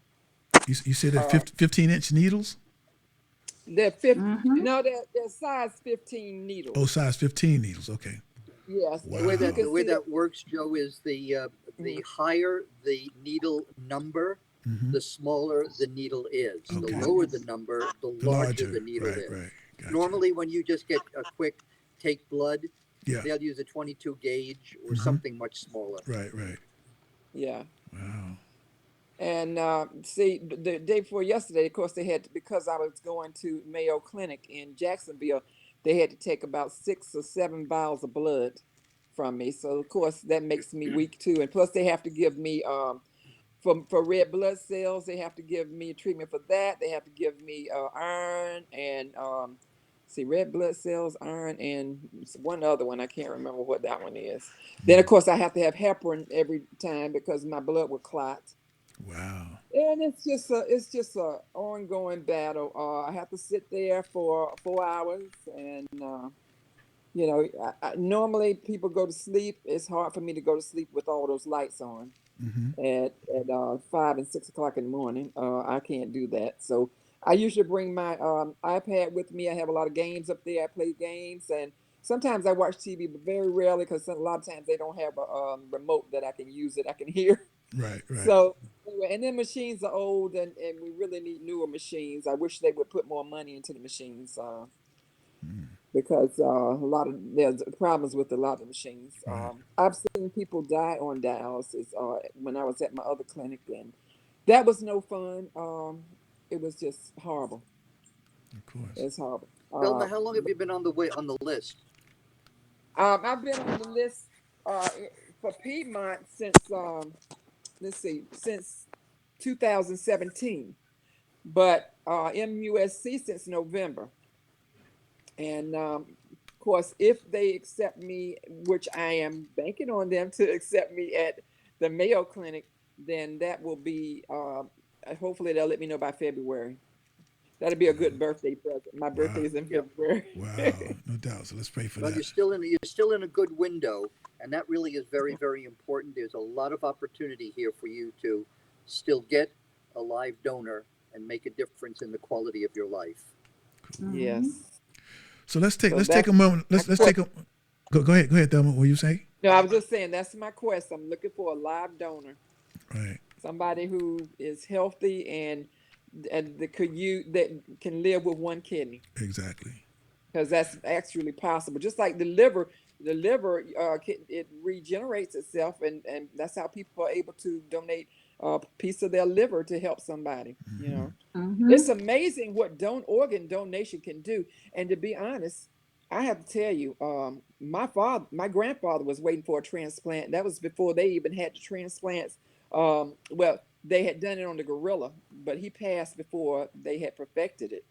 You said that Uh, 15-inch needles? they're 50, Mhm. no, they're size 15 Oh, needles. size 15 needles. Okay. Yes, The way and you that Wow. can the way see that. that works, Joe, is the higher the needle number, Mm-hmm. the smaller the needle is. The Okay. lower the number, the The larger the larger. needle Right. is. Right. Gotcha. Normally, when you just get a quick take blood, Yeah. they'll use a 22 gauge or Mm-hmm. something much smaller. Right. Right. Yeah. Wow. And see, the day before yesterday, of course, they had because I was going to Mayo Clinic in Jacksonville, they had to take about 6 or 7 vials of blood from me. So of course that makes me weak too. And plus they have to give me for red blood cells, they have to give me a treatment for that. They have to give me iron and see red blood cells, iron, and one other one. I can't remember what that one is. Then of course I have to have heparin every time because my blood will clot. Wow. And it's just a ongoing battle. I have to sit there for 4 hours, and you know, normally people go to sleep. It's hard for me to go to sleep with all those lights on Mm-hmm. at 5 and 6 o'clock in the morning. I can't do that, so I usually bring my iPad with me. I have a lot of games up there. I play games, and sometimes I watch TV, but very rarely because a lot of times they don't have a remote that I can use that I can hear. Right. Right. So anyway, and then machines are old, and we really need newer machines. I wish they would put more money into the machines because a lot of there's problems with a lot of the machines. Right. I've seen people die on dialysis when I was at my other clinic, and that was no fun. It was just horrible. Of course. It's horrible. Thelma, how long have you been on the list? I've been on the list for Piedmont since let's see, since 2017. But MUSC since November. And of course, if they accept me, which I am banking on them to accept me at the Mayo Clinic, then that will be, hopefully, they'll let me know by February. That'll be a good birthday present. My Wow. birthday is in Yeah. February. Wow. No doubt. So let's pray for Well, that. you're still in a good window, and that really is very, very important. There's a lot of opportunity here for you to still get a live donor and make a difference in the quality of your life. Mhm. Yes. So let's take So let's take that's a moment. my Let's quest. take a go ahead. Go ahead, Thelma. What you say? No, I was just saying that's my quest. I'm looking for a live donor, Right. somebody who is healthy and that could you that can live with one kidney. Exactly. Because that's actually possible. Just like the liver it regenerates itself, and that's how people are able to donate a piece of their liver to help somebody. You Mm-hmm. know, it's Mhm. amazing what don't organ donation can do. And to be honest, I have to tell you, my grandfather was waiting for a transplant. That was before they even had the transplants. Well, they had done it on the gorilla, but he passed before they had perfected it.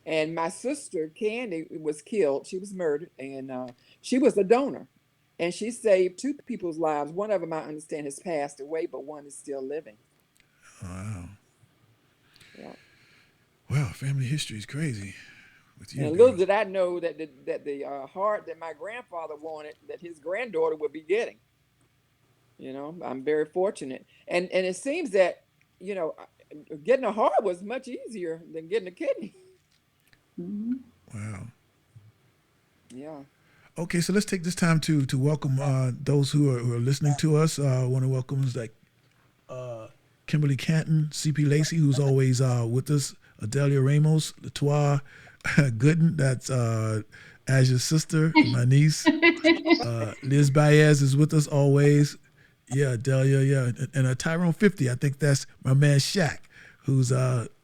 And my sister Candy was killed. She was murdered, and she was a donor, and she saved two people's lives. One of them, I understand, has passed away, but one is still living. Wow. Yeah. Wow, family history is crazy with you And little girls. did I know that the heart that my grandfather wanted, that his granddaughter would be getting. I'm very fortunate, and it seems that you know getting a heart was much easier than getting a kidney. Mhm. Wow. Yeah. Okay, so let's take this time to welcome those who are listening to us. I want to welcome like Kimberly Canton, CP Lacey, who's always with us, Adelia Ramos, Latoya Gooden, that's Azur's sister and my niece. Liz Baez is with us always. Yeah, Delia, yeah. And Tyrone 50, I think that's my man Shaq, who's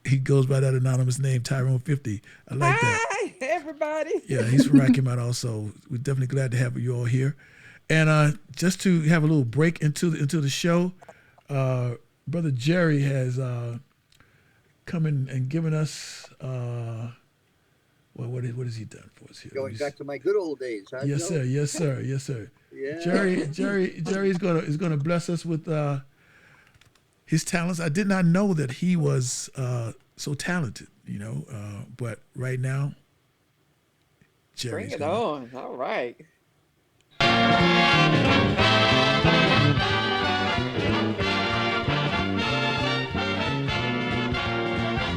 he goes by that anonymous name, Tyrone 50. I like that. Hi, everybody. Yeah, he's from Rocky Mount also. We're definitely glad to have you all here. And just to have a little break into the show, Brother Jerry has come in and given us what has he done for us here? Going back to my good old days, huh? Yes, Joe? sir. Yes, sir. Yes, sir. Yeah. Jerry is gonna bless us with his talents. I did not know that he was so talented, but right now, Bring Jerry's it gonna. on. All right.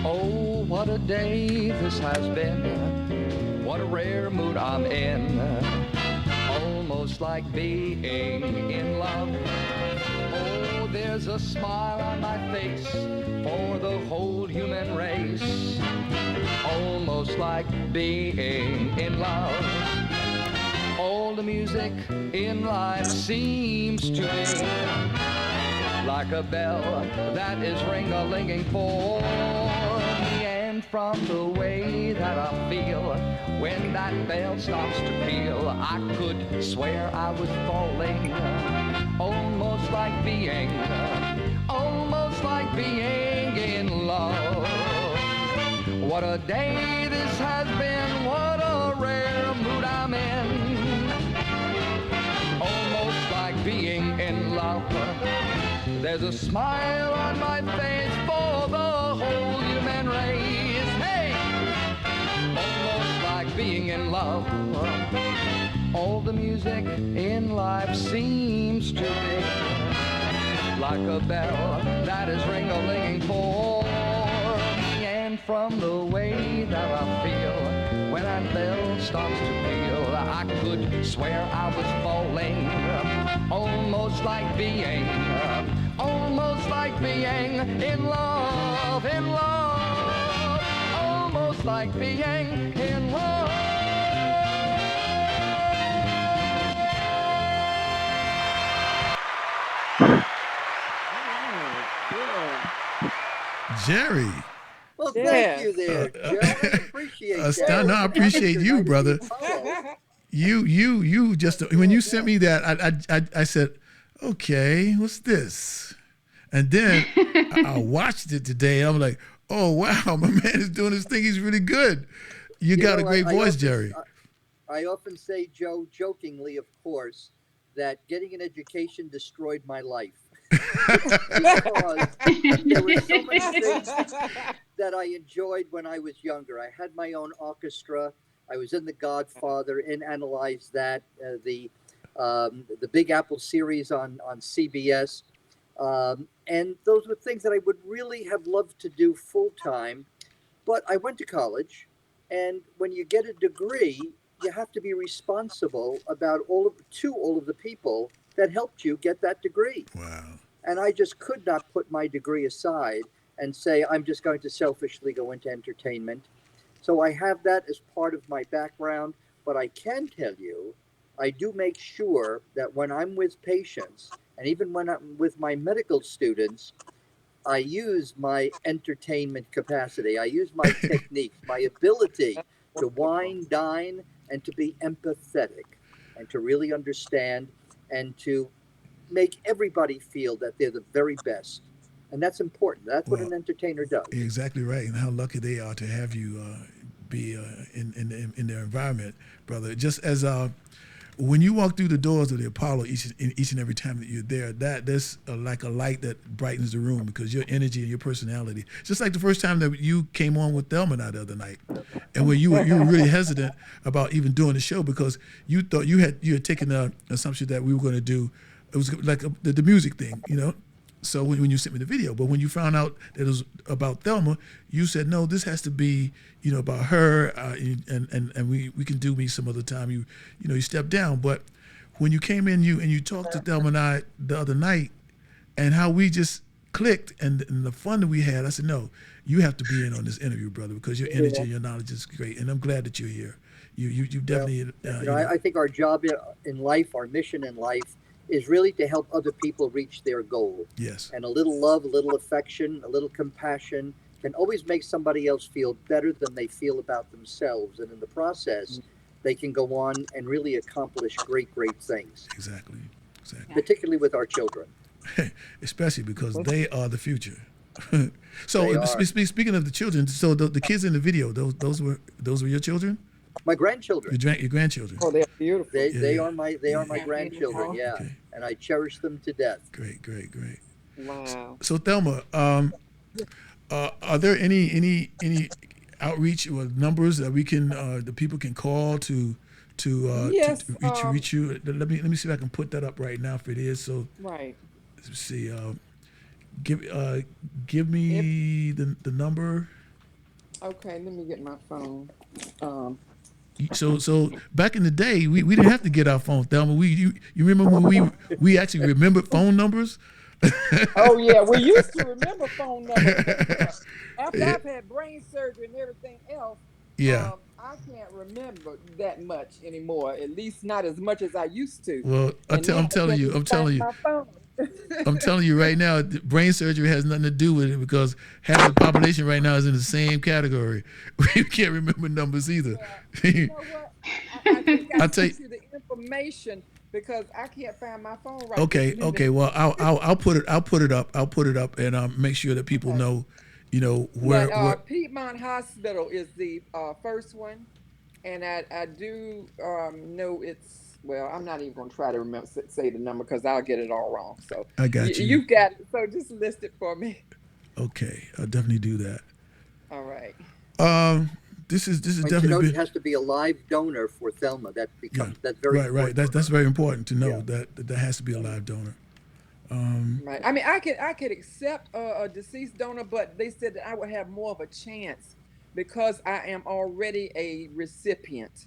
Oh, what a day this has been. What a rare mood I'm in. Almost like being in love. Oh, there's a smile on my face for the whole human race. Almost like being in love. All the music in life seems to be like a bell that is ring-a-linging for me. And from the way that I feel when that bell stops to peal, I could swear I was falling, almost like being in love. What a day this has been, what a rare mood I'm in, almost like being in love. There's a smile on my face for the whole human race. Hey! Almost like being in love. All the music in life seems to be like a bell that is ring-a-linging for me. And from the way that I feel when that bell starts to peal, I could swear I was falling, almost like being in love, almost like being in love. Jerry. Well, Yeah. thank you there, Joe. I appreciate that. No, I appreciate you, brother. You just when you sent me that, I said, okay, what's this? And then I watched it today. I'm like, oh wow, my man is doing his thing. He's really good. You got a great voice, Jerry. I often say, Joe, jokingly, of course, that getting an education destroyed my life. Because there were so many things that I enjoyed when I was younger. I had my own orchestra. I was in The Godfather and analyzed that, the Big Apple series on CBS. And those were things that I would really have loved to do full time. But I went to college, and when you get a degree, you have to be responsible about all of the people that helped you get that degree. Wow. And I just could not put my degree aside and say, I'm just going to selfishly go into entertainment. So I have that as part of my background. But I can tell you, I do make sure that when I'm with patients, and even when I'm with my medical students, I use my entertainment capacity. I use my techniques, my ability to wine, dine, and to be empathetic, and to really understand, and to make everybody feel that they're the very best. And that's important. That's what an entertainer does. You're exactly right. And how lucky they are to have you be in their environment, brother. Just as when you walk through the doors of the Apollo each and every time that you're there, that's like a light that brightens the room because your energy and your personality. Just like the first time that you came on with Thelma and I the other night, and where you were really hesitant about even doing the show because you thought you had taken the assumption that we were going to do. It was like the music thing, you know. So when you sent me the video, but when you found out that it was about Thelma, you said no, this has to be, you know, about her, and we can do me some other time. You stepped down, but when you came in, you talked to Thelma and I the other night, and how we just clicked and the fun that we had. I said no, you have to be in on this interview, brother, because your energy and your knowledge is great, and I'm glad that you're here. You definitely. I think our job in life, our mission in life, is really to help other people reach their goal. Yes. And a little love, a little affection, a little compassion can always make somebody else feel better than they feel about themselves. And in the process, they can go on and really accomplish great, great things. Exactly. Particularly with our children. Especially because they are the future. So speaking of the children, so the kids in the video, those were your children? My grandchildren. Your grandchildren. Oh, they're beautiful. They are my grandchildren. Yeah, okay. And I cherish them to death. Great. Wow. So Thelma, are there any outreach or numbers that we can the people can call to Yes, to reach you? Let me see if I can put that up right now if it is. So right. let's see. Give me the number. Okay, let me get my phone. So back in the day, we didn't have to get our phone, Thelma. You remember when we actually remembered phone numbers? Oh yeah, we used to remember phone numbers. After I've had brain surgery and everything else, I can't remember that much anymore. At least not as much as I used to. Well, I'm telling you. I'm telling you right now, brain surgery has nothing to do with it because half the population right now is in the same category. We can't remember numbers either. Yeah. You know what? I think I I'll tell sent you the information because I can't find my phone right now. Okay. Well, I'll put it up and make sure that people know, where. But, Piedmont Hospital is the first one, and I do know it's. Well, I'm not even going to try to remember say the number because I'll get it all wrong. So I got you. You've got it. So just list it for me. Okay, I'll definitely do that. All right. This is definitely. It has to be a live donor for Thelma. That becomes that's very right. important. That's very important to know that has to be a live donor. Right. I mean, I could accept a deceased donor, but they said that I would have more of a chance because I am already a recipient.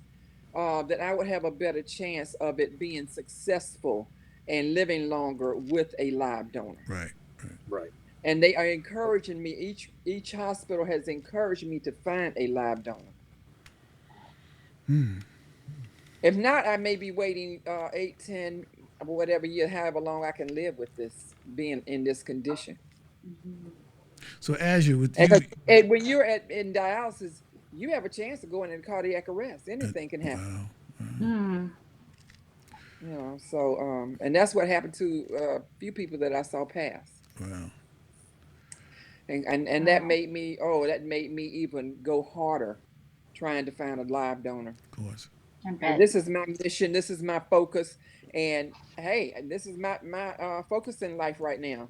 That I would have a better chance of it being successful and living longer with a live donor. Right. And they are encouraging me. Each hospital has encouraged me to find a live donor. If not, I may be waiting 8, 10, whatever year, however long I can live with this, being in this condition. So as you and when you're in dialysis, you have a chance to go in cardiac arrest. Anything can happen. Wow. So and that's what happened to a few people that I saw pass. Wow. And that made me even go harder trying to find a live donor. Of course. This is my mission. This is my focus. And hey, this is my focus in life right now.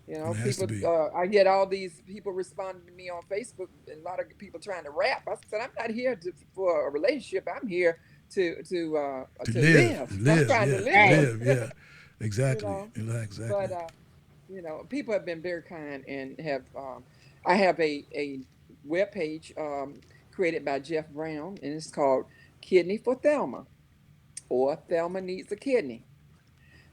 People. I get all these people responding to me on Facebook. A lot of people trying to rap. I said, I'm not here for a relationship. I'm here to live. I'm trying to live. Yeah, exactly. Exactly. But people have been very kind and have. I have a web page created by Jeff Brown, and it's called Kidney for Thelma, or Thelma Needs a Kidney.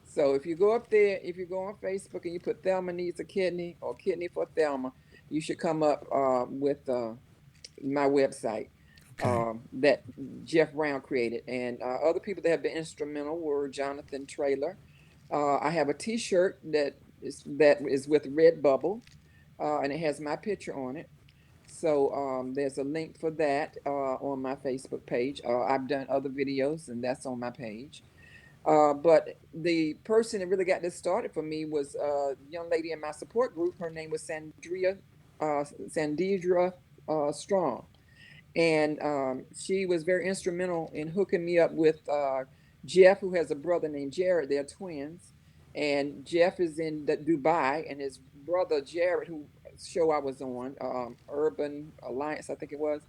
So if you go up there, if you go on Facebook and you put Thelma Needs a Kidney or Kidney for Thelma, you should come up with my website that Jeff Brown created. And other people that have been instrumental were Jonathan Traylor. I have a T-shirt that is with Redbubble, and it has my picture on it. So there's a link for that on my Facebook page. I've done other videos, and that's on my page. But the person that really got this started for me was a young lady in my support group. Her name was Sandidra Strong. and she was very instrumental in hooking me up with Jeff, who has a brother named Jared. They're twins, and Jeff is in Dubai, and his brother Jared, who show I was on, Urban Alliance, I think it was,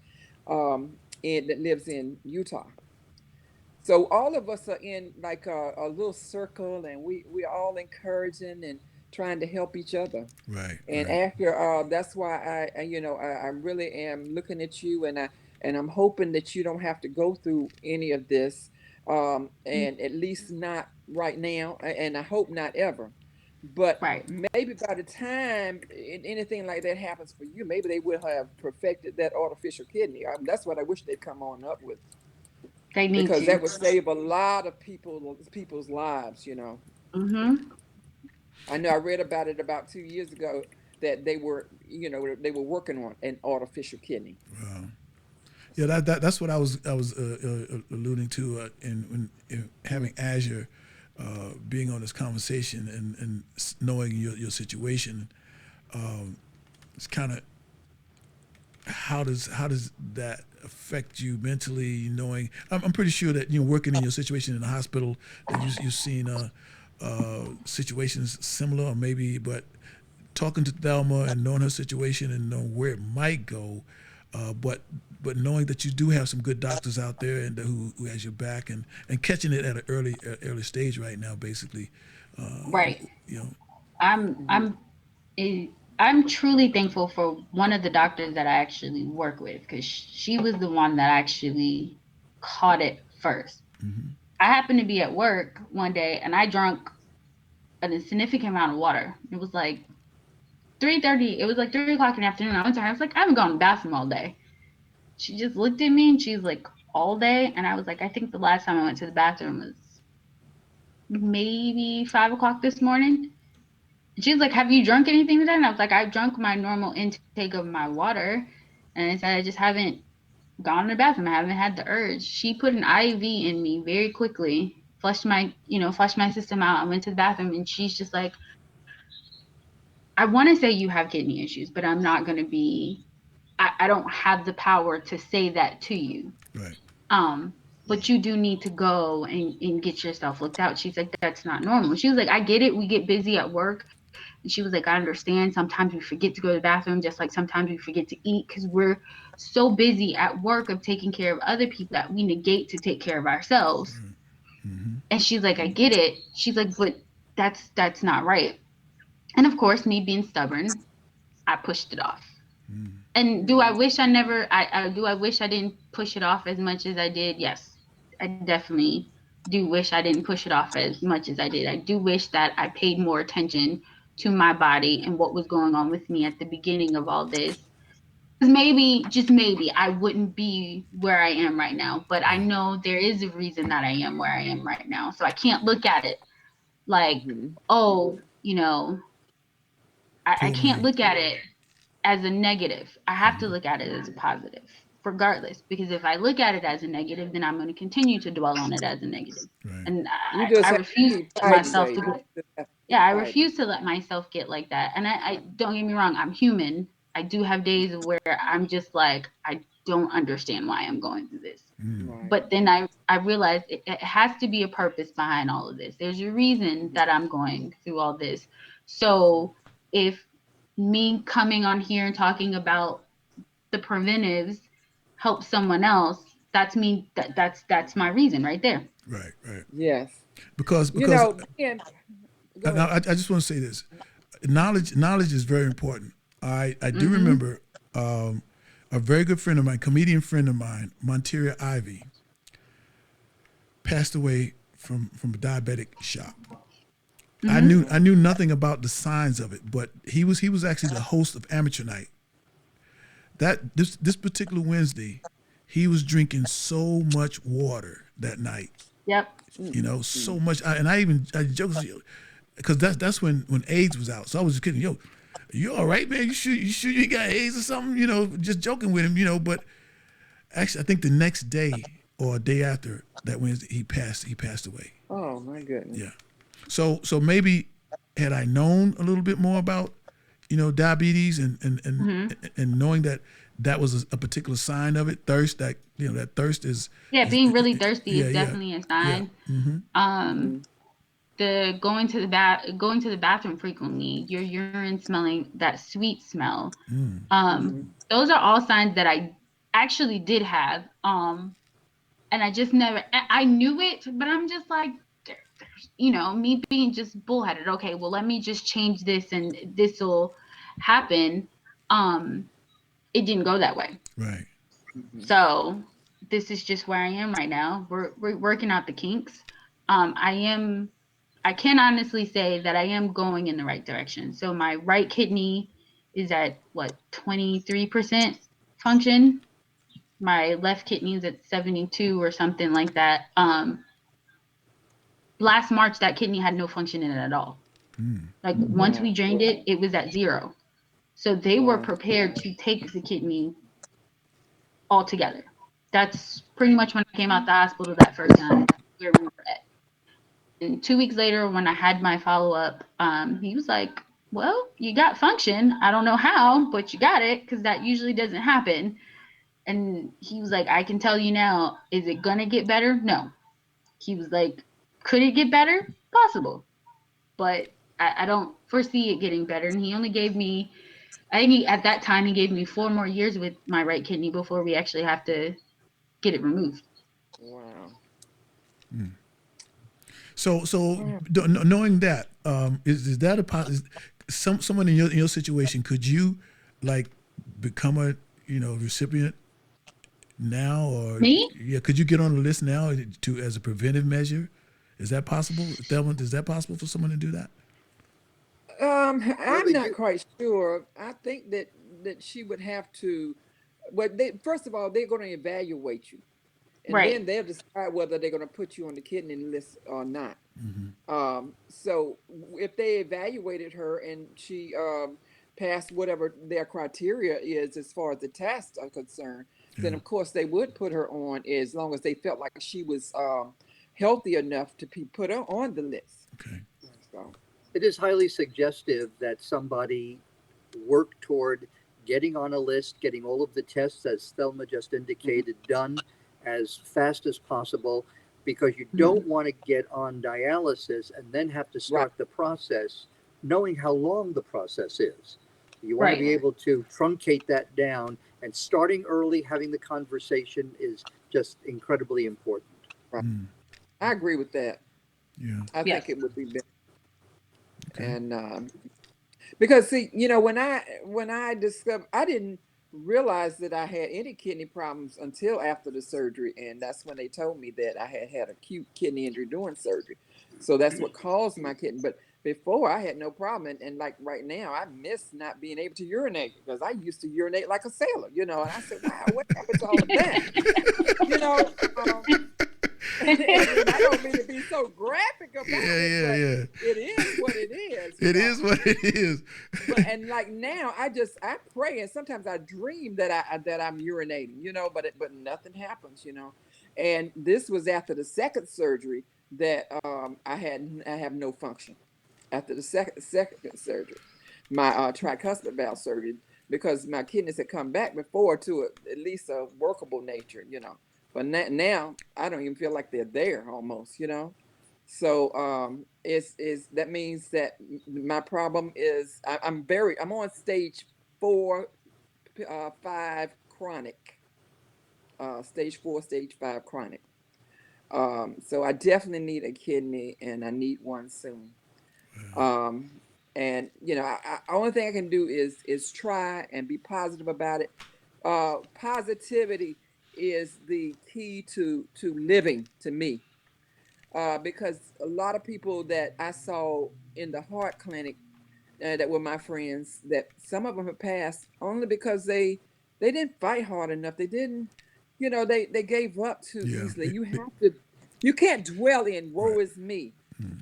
and that lives in Utah. So all of us are in like a little circle, and we are all encouraging and trying to help each other. Right, And right. after that's why I really am looking at you, and I'm hoping that you don't have to go through any of this, and at least not right now, and I hope not ever. But Right. maybe by the time anything like that happens for you, maybe they will have perfected that artificial kidney. That's what I wish they'd come on up with, They need because that to. would save a lot of people's lives. Mm-hmm. I know I read about it about 2 years ago that they were working on an artificial kidney. Wow. Yeah, that's what I was alluding to in having Azure being on this conversation and knowing your situation. It's kind of how does that affect you mentally? Knowing I'm pretty sure that working in your situation in the hospital that you've seen situations similar or maybe, but talking to Thelma and knowing her situation and knowing where it might go, but knowing that you do have some good doctors out there and who has your back and catching it at an early stage right now, basically, Right. you know. I'm Mhm. I'm eh, I'm truly thankful for one of the doctors that I actually work with because she was the one that actually caught it first. Hmm. I happened to be at work one day and I drank a significant amount of water. It was like 3:30. It was like 3 o'clock in the afternoon. I went to her. I was like, I haven't gone to the bathroom all day. She just looked at me and she's like, all day. And I was like, I think the last time I went to the bathroom was maybe 5 o'clock this morning. She's like, have you drunk anything today? And I was like, I've drunk my normal intake of my water. And I said, I just haven't gone to the bathroom. I haven't had the urge. She put an IV in me very quickly, flushed my system out. I went to the bathroom and she's just like, I want to say you have kidney issues, but I'm not going to be, I don't have the power to say that to you. Right. Um, but you do need to go and get yourself looked out. She's like, that's not normal. She was like, I get it. We get busy at work. And she was like, I understand. Sometimes we forget to go to the bathroom, just like sometimes we forget to eat because we're so busy at work of taking care of other people that we negate to take care of ourselves. Hmm. And she's like, I get it. She's like, but that's not right. And of course, me being stubborn, I pushed it off. And do I Mhm. wish I never I do I wish I didn't push it off as much as I did? Yes. I definitely do wish I didn't push it off as much as I did. I do wish that I paid more attention to my body and what was going on with me at the beginning of all this. 'Cause maybe, just maybe, I wouldn't be where I am right now. But I know there is a reason that I am where I am right now. So I can't look at it like, Mhm. oh, I can't Totally. look at it as a negative. I have to look at it as a positive, regardless. Because if I look at it as a negative, then I'm going to continue to dwell on it as a negative. Right. And You I just have to refuse to keep let fighting, myself to baby. go. You just have to Yeah, keep I fighting. refuse to let myself get like that. And I don't get me wrong, I'm human. I do have days where I'm just like, I don't understand why I'm going through this. Right. But then I realized it has to be a purpose behind all of this. There's a reason that I'm going through all this. So if me coming on here and talking about the preventives help someone else, that's me. That's my reason right there. Right. Right. Yes. Because Being, go now ahead. I just want to say this. Knowledge is very important. I do Mm-hmm. remember a very good friend of mine, comedian friend of mine, Monteria Ivy, passed away from a diabetic shock. Mm-hmm. I knew nothing about the signs of it, but he was actually the host of Amateur Night. That this particular Wednesday, he was drinking so much water that night. Yep. So much. And I joked because that's when AIDS was out. So I was just kidding. Yo, you all right, man? You sure you got AIDS or something? Just joking with him. But actually, I think the next day or a day after that Wednesday, he passed away. Oh my goodness. Yeah. So maybe had I known a little bit more about diabetes and Hmm. and knowing that that was a particular sign of it, thirst, that that thirst Yeah, is being really thirsty yeah, is yeah, definitely a yeah. sign. Mm-hmm. Um, the going to the bathroom frequently, your urine smelling that sweet smell. Mm. Those are all signs that I actually did have. And I just never, I knew it, but I'm just like, me being just bullheaded. Okay, well, let me just change this and this will happen. Um, it didn't go that way. Right. So this is just where I am right now. We're working out the kinks. I can honestly say that I am going in the right direction. So my right kidney is at what, 23% function. My left kidney is at 72 or something like that. Last March that kidney had no function in it at all. Like once we Wow. drained it, it was at zero. So they were Wow. prepared to take the kidney altogether. That's pretty much when I came out the hospital that first time where we were at. And 2 weeks later, when I had my follow up, he was like, "Well, you got function. I don't know how, but you got it because that usually doesn't happen." And he was like, "I can tell you now. Is it gonna get better? No." He was like, "Could it get better? Possible, but I don't foresee it getting better." And he only gave me, I think at that time, he gave me 4 more years with my right kidney before we actually have to get it removed. Wow. So Wow. knowing that, is that someone in your situation, could you like become a recipient now, or Me? yeah, could you get on the list now to as a preventive measure? Is that possible, Thelma? Is that possible for someone to do that? Well, I'm not quite sure. I think that she would have to. Well, first of all, they're going to evaluate you, and Right. then they'll decide whether they're going to put you on the kidney list or not. Mm-hmm. So if they evaluated her and she passed whatever their criteria is as far as the tests are concerned, then Yeah. of course they would put her on as long as they felt like she was healthy enough to be put on the list. Okay. So, it is highly suggestive that somebody work toward getting on a list, getting all of the tests, as Thelma just mhm, indicated, done as fast as possible, because you Mhm. don't want to get on dialysis and then have to right, start the process knowing how long the process is. You want to Right. be right, able to truncate that down, and starting early, having the conversation is just incredibly important. right. Mm. I agree with that. Yeah. I think Yes. it would be better. Okay. And because see, when I discovered, I didn't realize that I had any kidney problems until after the surgery, and that's when they told me that I had had acute kidney injury during surgery. So that's what caused my kidney. But before I had no problem, and like right now, I miss not being able to urinate because I used to urinate like a sailor, and I said, "Wow, what happened to all of that?" You know, um, and I don't mean to be so graphic about Yeah, it, yeah, but yeah. it is what it is, It is what it is. but and like now I pray and sometimes I dream that I'm urinating, but nothing happens. And this was after the second surgery that I have no function after the second surgery, my tricuspid valve surgery, because my kidneys had come back before to at least a workable nature. But now I don't even feel like they're there almost. So is that means that my problem is I'm on stage 4, 5 chronic, stage 4, stage 5 chronic. So I definitely need a kidney and I need one soon. Um, and only thing I can do is try and be positive about it. Positivity is the key to living to me, because a lot of people that I saw in the heart clinic, that were my friends, that some of them have passed only because they didn't fight hard enough. They didn't, they gave up too Yeah. easily. You can't dwell in woe Right. is me.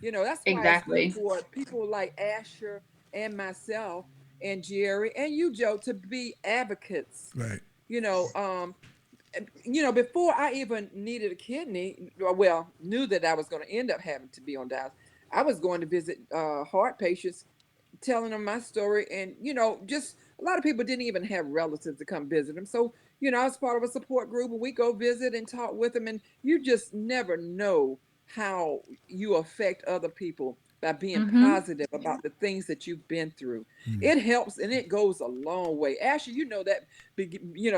That's why it's good Exactly. for people like Asher and myself and Jerry and you, Joe, to be advocates. Right. You know, um, before I even needed a kidney, or well, knew that I was going to end up having to be on dialysis, I was going to visit heart patients telling them my story. And, just a lot of people didn't even have relatives to come visit them. So, I was part of a support group, and we go visit and talk with them. And you just never know how you affect other people by being positive about the things that you've been through. It helps, and it goes a long way. Ashley, that,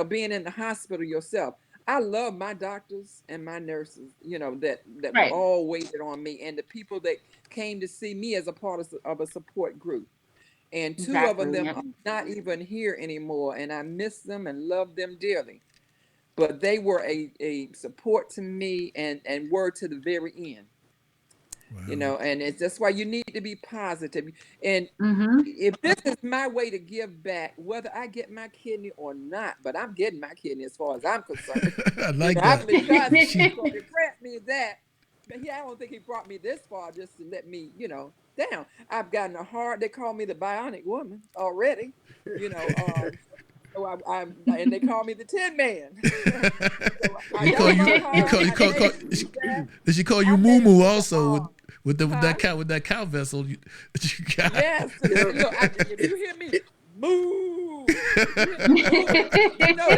being in the hospital yourself. I love my doctors and my nurses, that Right. all waited on me, and the people that came to see me as a part of a support group. And two of Exactly. them Yep. are not even here anymore, and I miss them and love them dearly. But they were a support to me, and were to the very end. Wow. And it's that's why you need to be positive. And Mhm. if this is my way to give back, whether I get my kidney or not, but I'm getting my kidney as far as I'm concerned. I like I that. believe God is going to grant me that. But I don't think he brought me this far just to let me, down. I've gotten a heart. They call me the bionic woman already. So and they call me the Tin Man. So I They call got you. my You heart. call. She call you I Moo made it Moo with the also arm. with Huh? that cow vessel that you got. Yes. Look, if you hear me moo, that's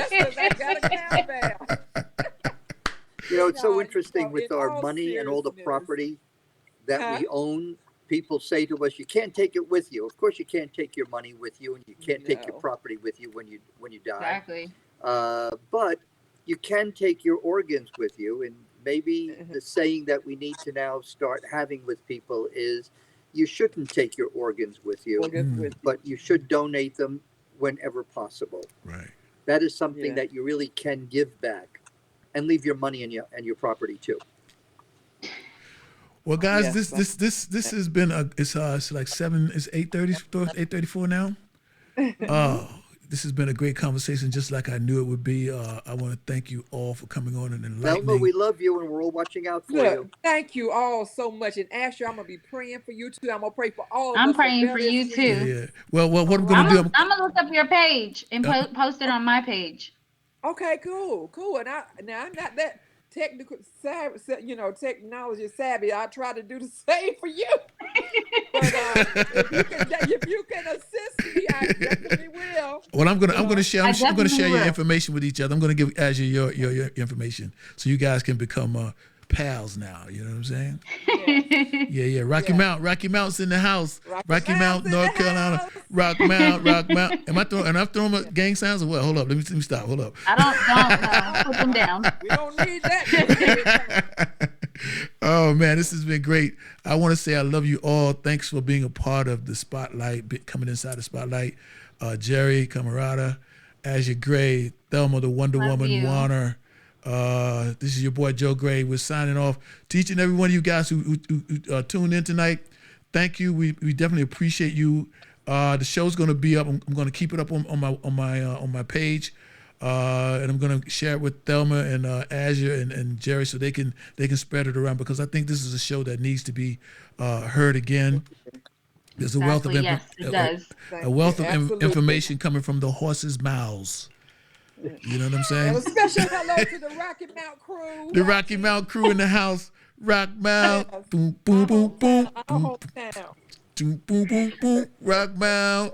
because I got a cow valve. It's so No, interesting in with our all money and all the seriousness. property that Huh? we own. People say to us, "You can't take it with you." Of course, you can't take your money with you, and you can't take your No. property with you when you die. Exactly. But you can take your organs with you, and maybe the saying that we need to now start having with people is, you shouldn't take your organs with you, Organs with you. but you should donate them whenever possible. Right. That is something Yeah. that you really can give back, and leave your money and your property too. Well, guys, Yes. this has been it's like 8:34 now. This has been a great conversation, just like I knew it would be. I want to thank you all for coming on and Thelma, enlightening. we love you, and we're all watching out for you. Look, thank you all so much. And Asher, I'm gonna be praying for you too. I'm gonna pray for all of I'm us. praying for you Yeah, too. yeah. Well, what I'm I'm gonna do? gonna I'm gonna look up your page and post it on my page. Okay, cool. And I'm not that technical savvy, technology savvy. I try to do the same for you. But if you can assist me, I definitely will. Well, I'm gonna share. I I'm gonna definitely share your will. information with each other. I'm gonna give Azure your information so you guys can become pals now. You know what I'm saying? Yeah. Rocky Mount's in the house. Rocky Mount, in North the Carolina. house. Rock Mount. Am I throwing up gang sounds or what? Hold up. Let me stop. Hold up. I don't put them down. We don't need that. Oh man, this has been great. I want to say I love you all. Thanks for being a part of the spotlight, coming inside the spotlight. Jerry, Camarada, Azure Gray, Thelma, the Wonder Love Woman, you. Warner. This is your boy Joe Gray. We're signing off. To each and every one of you guys who tuned in tonight, thank you. We definitely appreciate you. The show's going to be up. I'm going to keep it up on my page. And I'm gonna share it with Thelma and Azure and Jerry so they can spread it around, because I think this is a show that needs to be heard again. There's a wealth of Yes, it does. a wealth of Absolutely. information coming from the horse's mouths. You know what I'm And saying? a special hello to the Rocky Mount crew. The Rocky Mount crew in the house. Rock Mount. Yes. Boom boom boom boom. Our Boom hometown. boom boom boom boom. Rock Mount.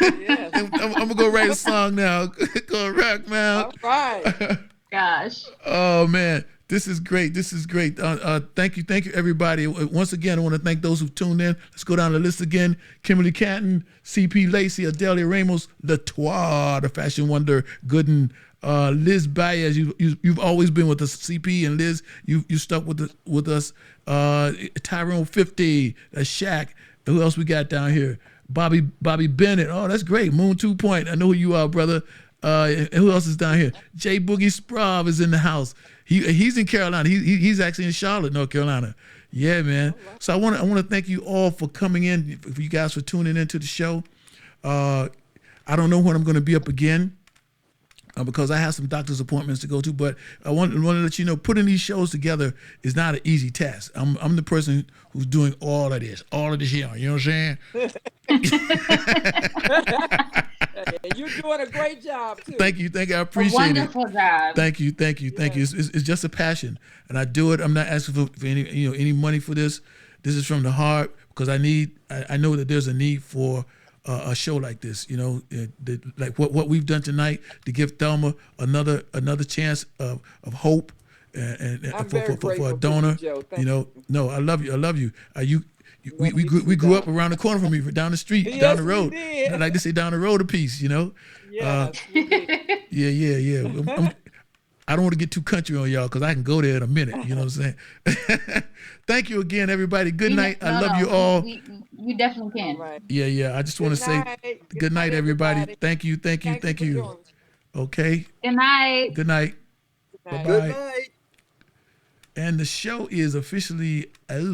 Yes. I'm gonna go write a song now. Go Rock Mount. All right. Gosh. Oh man, this is great. Thank you, everybody. Once again, I want to thank those who tuned in. Let's go down the list again. Kimberly Canton, C.P. Lacey, Adelia Ramos, Latois, the fashion wonder, Gooden, Liz Baez. You've always been with us, CP and Liz. You stuck with us. Tyrone 50, Shaq. Who else we got down here? Bobby Bennett. Oh, that's great. Moon 2 Point. I know who you are, brother. And who else is down here? Jay Boogie Sprav is in the house. He's in Carolina. He's actually in Charlotte, North Carolina. Yeah, man. So I want to thank you all for coming in. For you guys for tuning into the show. I don't know when I'm going to be up again. Because I have some doctor's appointments to go to, but I want to let you know, putting these shows together is not an easy task. I'm the person who's doing all of this here. You know what I'm saying? And you're doing a great job too. Thank you. I A appreciate wonderful job. Thank you. It's just a passion, and I do it. I'm not asking for any money for this. This is from the heart. because I know that there's a need for a show like this, like what we've done tonight to give Thelma another chance of hope and I'm for very a grateful donor. to you, Joe. Thank No, I love you. Love We you grew, too, we grew up Doc. around the corner from me, down the street, Yes, down the we road. did. I like to say down the road a piece, Yes, we did. Yeah. I don't want to get too country on y'all because I can go there in a minute. You know what I'm saying? Thank you again, everybody. Good night. I love you all. We definitely can. All right. Yeah. I just want to say good night, everybody. Thank you. Thank you for joining. Okay. Good night. Good night. Good night. Bye-bye. Good night. And the show is officially over.